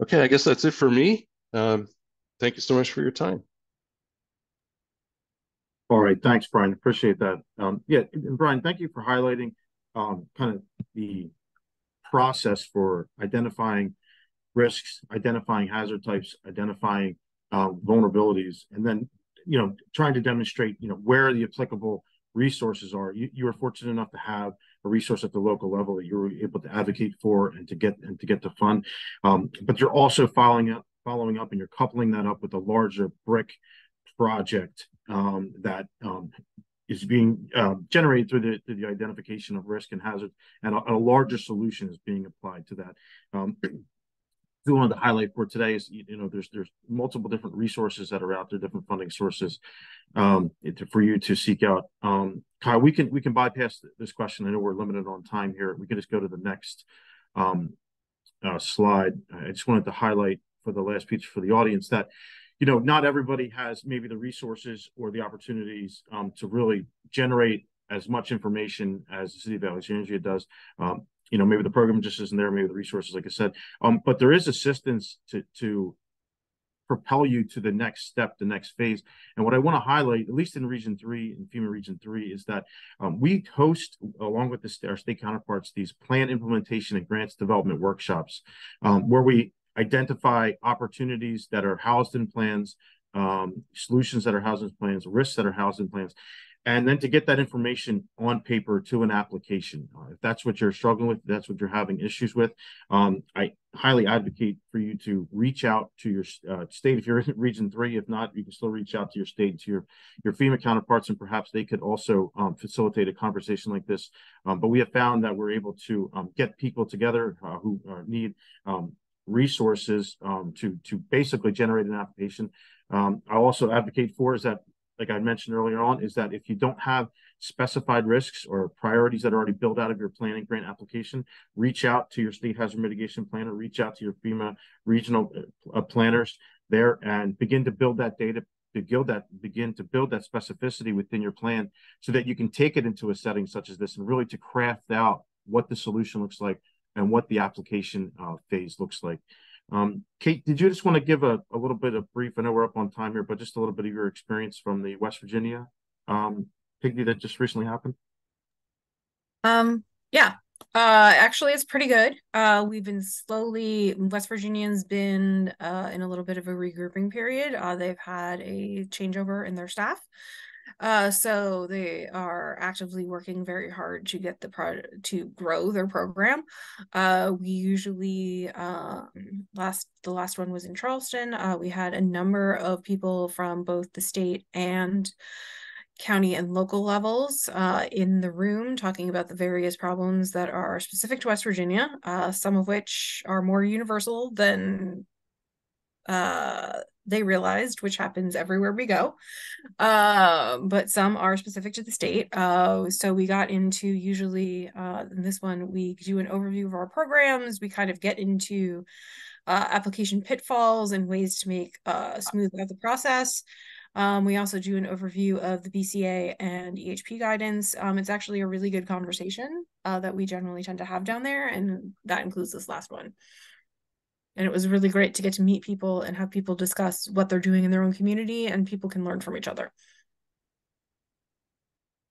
Okay, I guess that's it for me. Thank you so much for your time. All right, thanks, Brian. Appreciate that. Yeah, and Brian, thank you for highlighting kind of the process for identifying risks, identifying hazard types, identifying vulnerabilities, and then trying to demonstrate where the applicable resources are. You were fortunate enough to have a resource at the local level that you were able to advocate for and to get the fund, but you're also following up, and you're coupling that up with a larger BRIC project that is being generated through the identification of risk and hazard, and a larger solution is being applied to that. I wanted to highlight for today is there's multiple different resources that are out there, different funding sources for you to seek out. Kyle, we can bypass this question. I know we're limited on time here. We can just go to the next slide. I just wanted to highlight for the last piece for the audience that not everybody has maybe the resources or the opportunities to really generate as much information as the City of Alexandria does. Maybe the program just isn't there, maybe the resources, like I said, but there is assistance to propel you to the next step, the next phase. And what I want to highlight, at least in Region 3, in FEMA Region 3, is that we host, along with our state counterparts, these plan implementation and grants development workshops where we identify opportunities that are housed in plans, solutions that are housed in plans, risks that are housed in plans, and then to get that information on paper to an application. If that's what you're struggling with, if that's what you're having issues with, I highly advocate for you to reach out to your state if you're in Region 3. If not, you can still reach out to your state, to your FEMA counterparts, and perhaps they could also facilitate a conversation like this. But we have found that we're able to get people together who need resources to basically generate an application. I also advocate for is that, like I mentioned earlier on, is that if you don't have specified risks or priorities that are already built out of your planning grant application, reach out to your state hazard mitigation planner, reach out to your FEMA regional planners there, and begin to build that data, begin to build that specificity within your plan so that you can take it into a setting such as this and really to craft out what the solution looks like and what the application phase looks like. Kate, did you just want to give a little bit of brief? I know we're up on time here, but just a little bit of your experience from the West Virginia picnic that just recently happened? Yeah. Actually, it's pretty good. We've been West Virginia's been in a little bit of a regrouping period. They've had a changeover in their staff. So they are actively working very hard to get to grow their program. We usually the last one was in Charleston. We had a number of people from both the state and county and local levels in the room talking about the various problems that are specific to West Virginia, some of which are more universal than they realized, which happens everywhere we go. But some are specific to the state. So we got into usually in this one, we do an overview of our programs. We kind of get into application pitfalls and ways to make smooth out the process. We also do an overview of the BCA and EHP guidance. It's actually a really good conversation that we generally tend to have down there, and that includes this last one. And it was really great to get to meet people and have people discuss what they're doing in their own community, and people can learn from each other.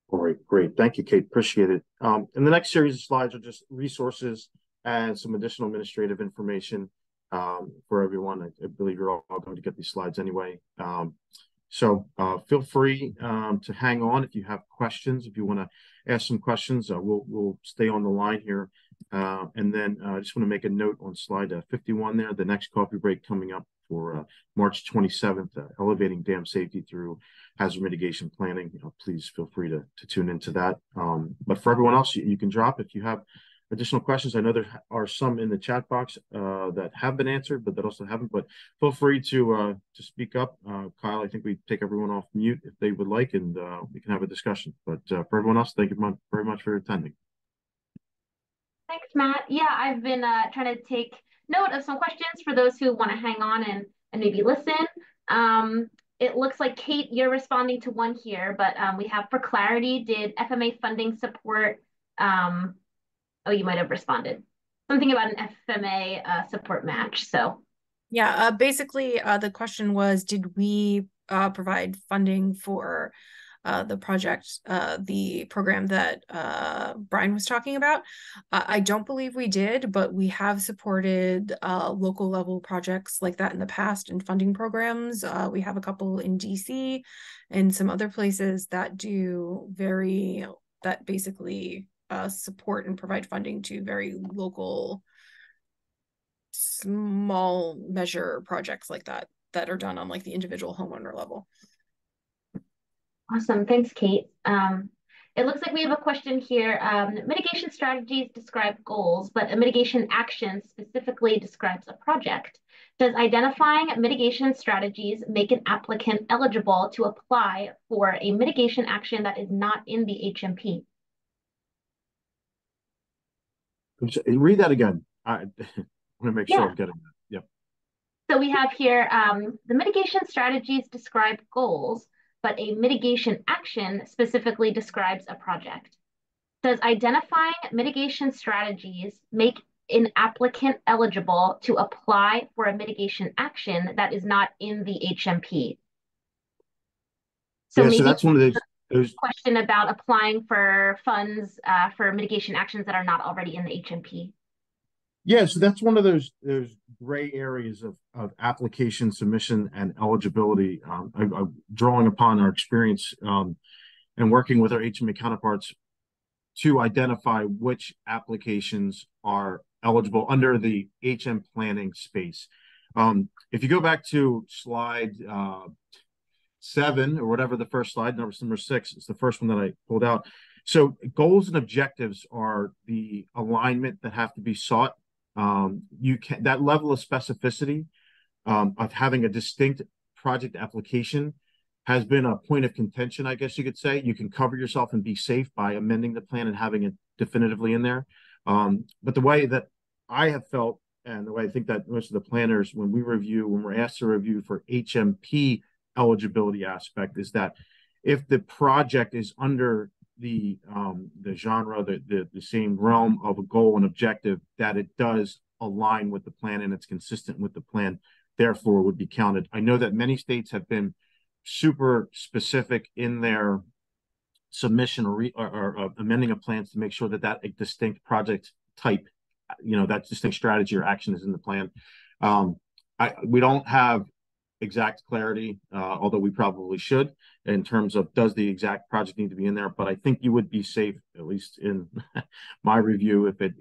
All right, great. Thank you, Kate. Appreciate it. And the next series of slides are just resources and some additional administrative information for everyone. I believe you're all going to get these slides anyway. So feel free to hang on if you have questions. If you want to ask some questions, we'll stay on the line here. And then I just want to make a note on slide 51 there, the next coffee break coming up for March 27th, elevating dam safety through hazard mitigation planning. Please feel free to tune into that. But for everyone else, you can drop if you have additional questions. I know there are some in the chat box that have been answered, but that also haven't. But feel free to speak up. Kyle, I think we take everyone off mute if they would like, and we can have a discussion. But for everyone else, thank you very much for attending. Thanks, Matt. Yeah, I've been trying to take note of some questions for those who want to hang on and maybe listen. It looks like, Kate, you're responding to one here, but we have, for clarity, did FMA funding support oh, you might have responded. Something about an FMA support match. So, yeah, basically, the question was, did we provide funding for the project, the program that Brian was talking about? I don't believe we did, but we have supported local level projects like that in the past and funding programs. We have a couple in DC and some other places that basically support and provide funding to very local, small measure projects like that are done on like the individual homeowner level. Awesome. Thanks, Kate. It looks like we have a question here. Mitigation strategies describe goals, but a mitigation action specifically describes a project. Does identifying mitigation strategies make an applicant eligible to apply for a mitigation action that is not in the HMP? Read that again. I want to make sure I'm getting that. Yep. So we have here, the mitigation strategies describe goals, but a mitigation action specifically describes a project. Does identifying mitigation strategies make an applicant eligible to apply for a mitigation action that is not in the HMP? So, yeah, maybe so that's one of those question about applying for funds for mitigation actions that are not already in the HMP. Yeah, so that's one of those gray areas of application submission and eligibility. I'm drawing upon our experience and working with our HMA counterparts to identify which applications are eligible under the HM planning space. If you go back to slide 7 or whatever the first slide, number 6 is the first one that I pulled out. So goals and objectives are the alignment that have to be sought you can, that level of specificity of having a distinct project application has been a point of contention, I guess you could say. You can cover yourself and be safe by amending the plan and having it definitively in there. But the way that I have felt, and the way I think that most of the planners, when we're asked to review for HMP eligibility aspect, is that if the project is under the genre, the same realm of a goal and objective, that it does align with the plan and it's consistent with the plan, therefore would be counted. I know that many states have been super specific in their submission or amending of plans to make sure that a distinct project type, that distinct strategy or action is in the plan. We don't have exact clarity, although we probably should, in terms of does the exact project need to be in there. But I think you would be safe, at least in my review, if it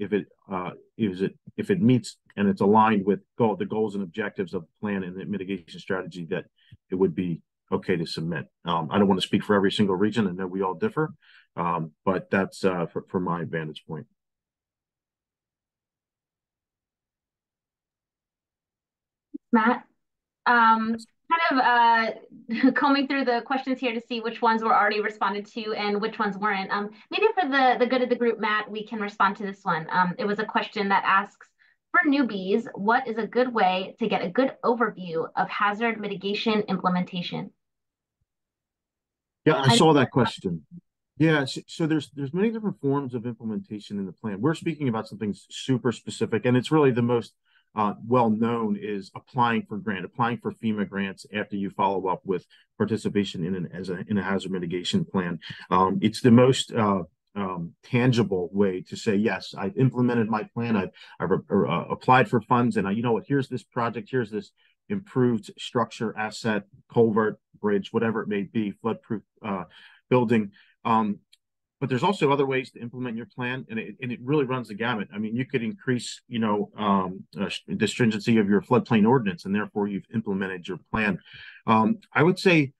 meets and it's aligned with the goals and objectives of the plan and the mitigation strategy, that it would be okay to submit. I don't want to speak for every single region. I know we all differ, but that's for my vantage point. Matt, combing through the questions here to see which ones were already responded to and which ones weren't. Maybe for the good of the group, Matt, we can respond to this one. It was a question that asks, for newbies, what is a good way to get a good overview of hazard mitigation implementation? Yeah, I saw that question. Yeah, so there's many different forms of implementation in the plan. We're speaking about something super specific, and it's really the most well known is applying for FEMA grants after you follow up with participation in a hazard mitigation plan. It's the most tangible way to say, yes, I've implemented my plan. I've applied for funds, and you know what? Here's this project. Here's this improved structure, asset, culvert, bridge, whatever it may be, flood-proof building. But there's also other ways to implement your plan, and it really runs the gamut. I mean, you could increase, the stringency of your floodplain ordinance, and therefore you've implemented your plan. I would say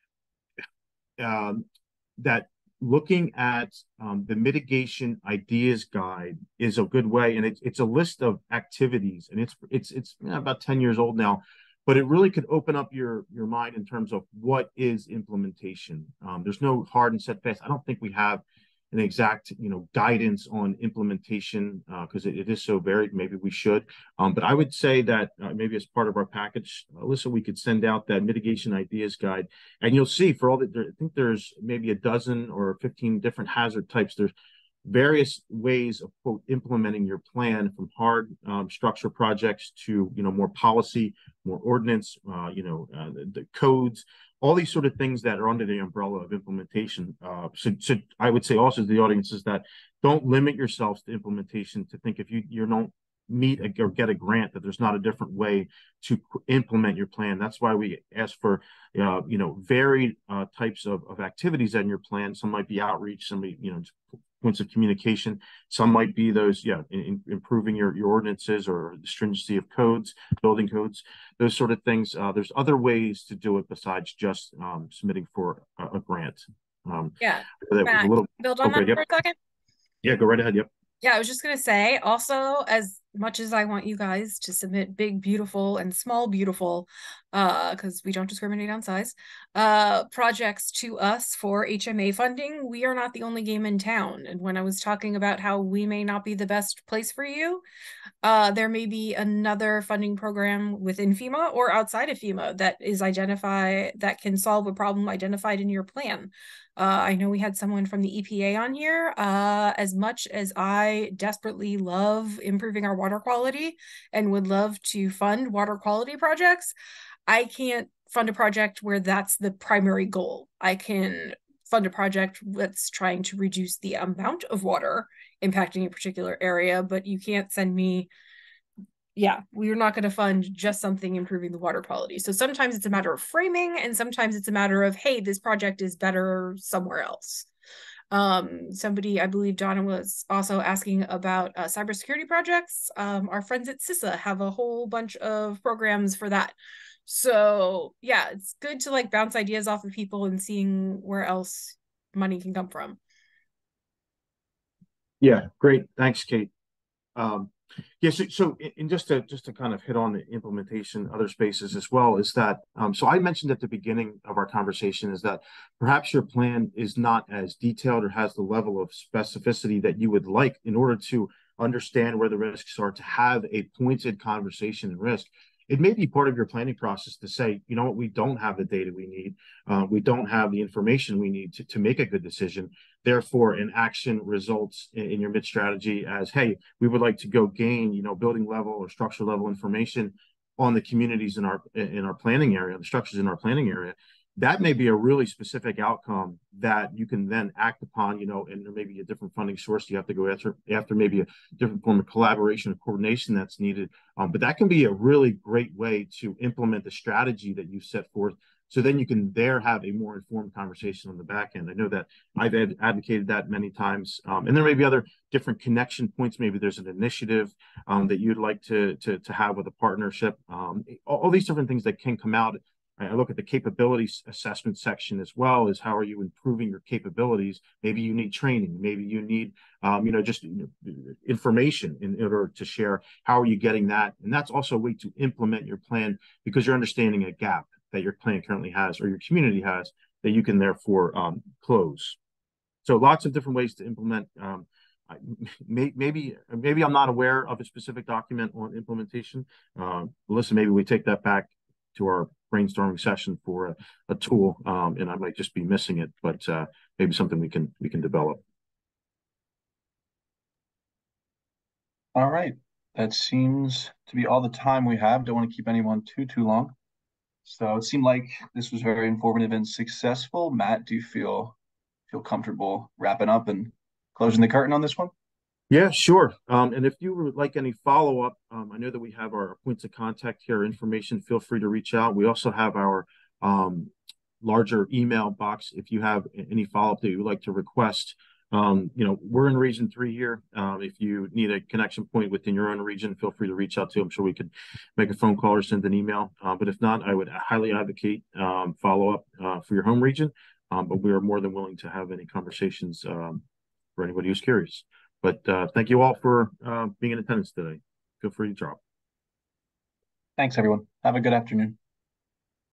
that looking at the mitigation ideas guide is a good way, and it's a list of activities, and it's about 10 years old now. But it really could open up your mind in terms of what is implementation. There's no hard and set fast. I don't think we have an exact, guidance on implementation because it is so varied. Maybe we should. But I would say that maybe as part of our package, Alyssa, we could send out that mitigation ideas guide, and you'll see for all that. I think there's maybe a dozen or 15 different hazard types. There's various ways of quote implementing your plan, from hard structure projects to more policy, more ordinance, the codes, all these sort of things that are under the umbrella of implementation. So I would say also to the audience is that don't limit yourselves to implementation to think if you don't meet or get a grant that there's not a different way to implement your plan. That's why we ask for varied types of activities in your plan. Some might be outreach, some might points of communication. Some might be those, improving your ordinances or the stringency of codes, building codes, those sort of things. There's other ways to do it besides just submitting for a grant. Matt, build on that for a second. Yeah, go right ahead. Yep. Yeah, I was just going to say also, as much as I want you guys to submit big, beautiful and small, beautiful, because we don't discriminate on size, projects to us for HMA funding, we are not the only game in town. And when I was talking about how we may not be the best place for you, there may be another funding program within FEMA or outside of FEMA that can solve a problem identified in your plan. I know we had someone from the EPA on here. As much as I desperately love improving our water quality and would love to fund water quality projects, I can't fund a project where that's the primary goal. I can fund a project that's trying to reduce the amount of water impacting a particular area, but you can't send me, we're not going to fund just something improving the water quality. So sometimes it's a matter of framing, and sometimes it's a matter of, hey, this project is better somewhere else. Somebody, I believe Donna was also asking about cybersecurity projects. Our friends at CISA have a whole bunch of programs for that. So yeah, it's good to bounce ideas off of people and seeing where else money can come from. Yeah, great. Thanks, Kate. Yeah, and just to kind of hit on the implementation, other spaces as well, is that so I mentioned at the beginning of our conversation is that perhaps your plan is not as detailed or has the level of specificity that you would like in order to understand where the risks are, to have a pointed conversation and risk. It may be part of your planning process to say, you know what, we don't have the data we need, we don't have the information we need to make a good decision. Therefore, an action results in your mid strategy as, hey, we would like to go gain, building level or structure level information on the communities in our planning area, the structures in our planning area. That may be a really specific outcome that you can then act upon, and there may be a different funding source you have to go after maybe a different form of collaboration or coordination that's needed. But that can be a really great way to implement the strategy that you set forth. So then you can have a more informed conversation on the back end. I know that I've advocated that many times. And there may be other different connection points. Maybe there's an initiative that you'd like to have with a partnership. All these different things that can come out. I look at the capabilities assessment section as well as how are you improving your capabilities. Maybe you need training. Maybe you need, just information in order to share. How are you getting that? And that's also a way to implement your plan because you're understanding a gap that your plan currently has or your community has that you can therefore close. So lots of different ways to implement. Maybe I'm not aware of a specific document on implementation. Melissa, maybe we take that back to our brainstorming session for a tool, and I might just be missing it, but maybe something we can develop. All right, that seems to be all the time we have. Don't want to keep anyone too long. So it seemed like this was very informative and successful. Matt, do you feel comfortable wrapping up and closing the curtain on this one? Yeah, sure. And if you would like any follow-up, I know that we have our points of contact here, information, feel free to reach out. We also have our larger email box if you have any follow-up that you would like to request. We're in Region 3 here. If you need a connection point within your own region, feel free to reach out to. I'm sure we could make a phone call or send an email. But if not, I would highly advocate follow-up for your home region. But we are more than willing to have any conversations for anybody who's curious. But thank you all for being in attendance today. Feel free to drop. Thanks, everyone. Have a good afternoon.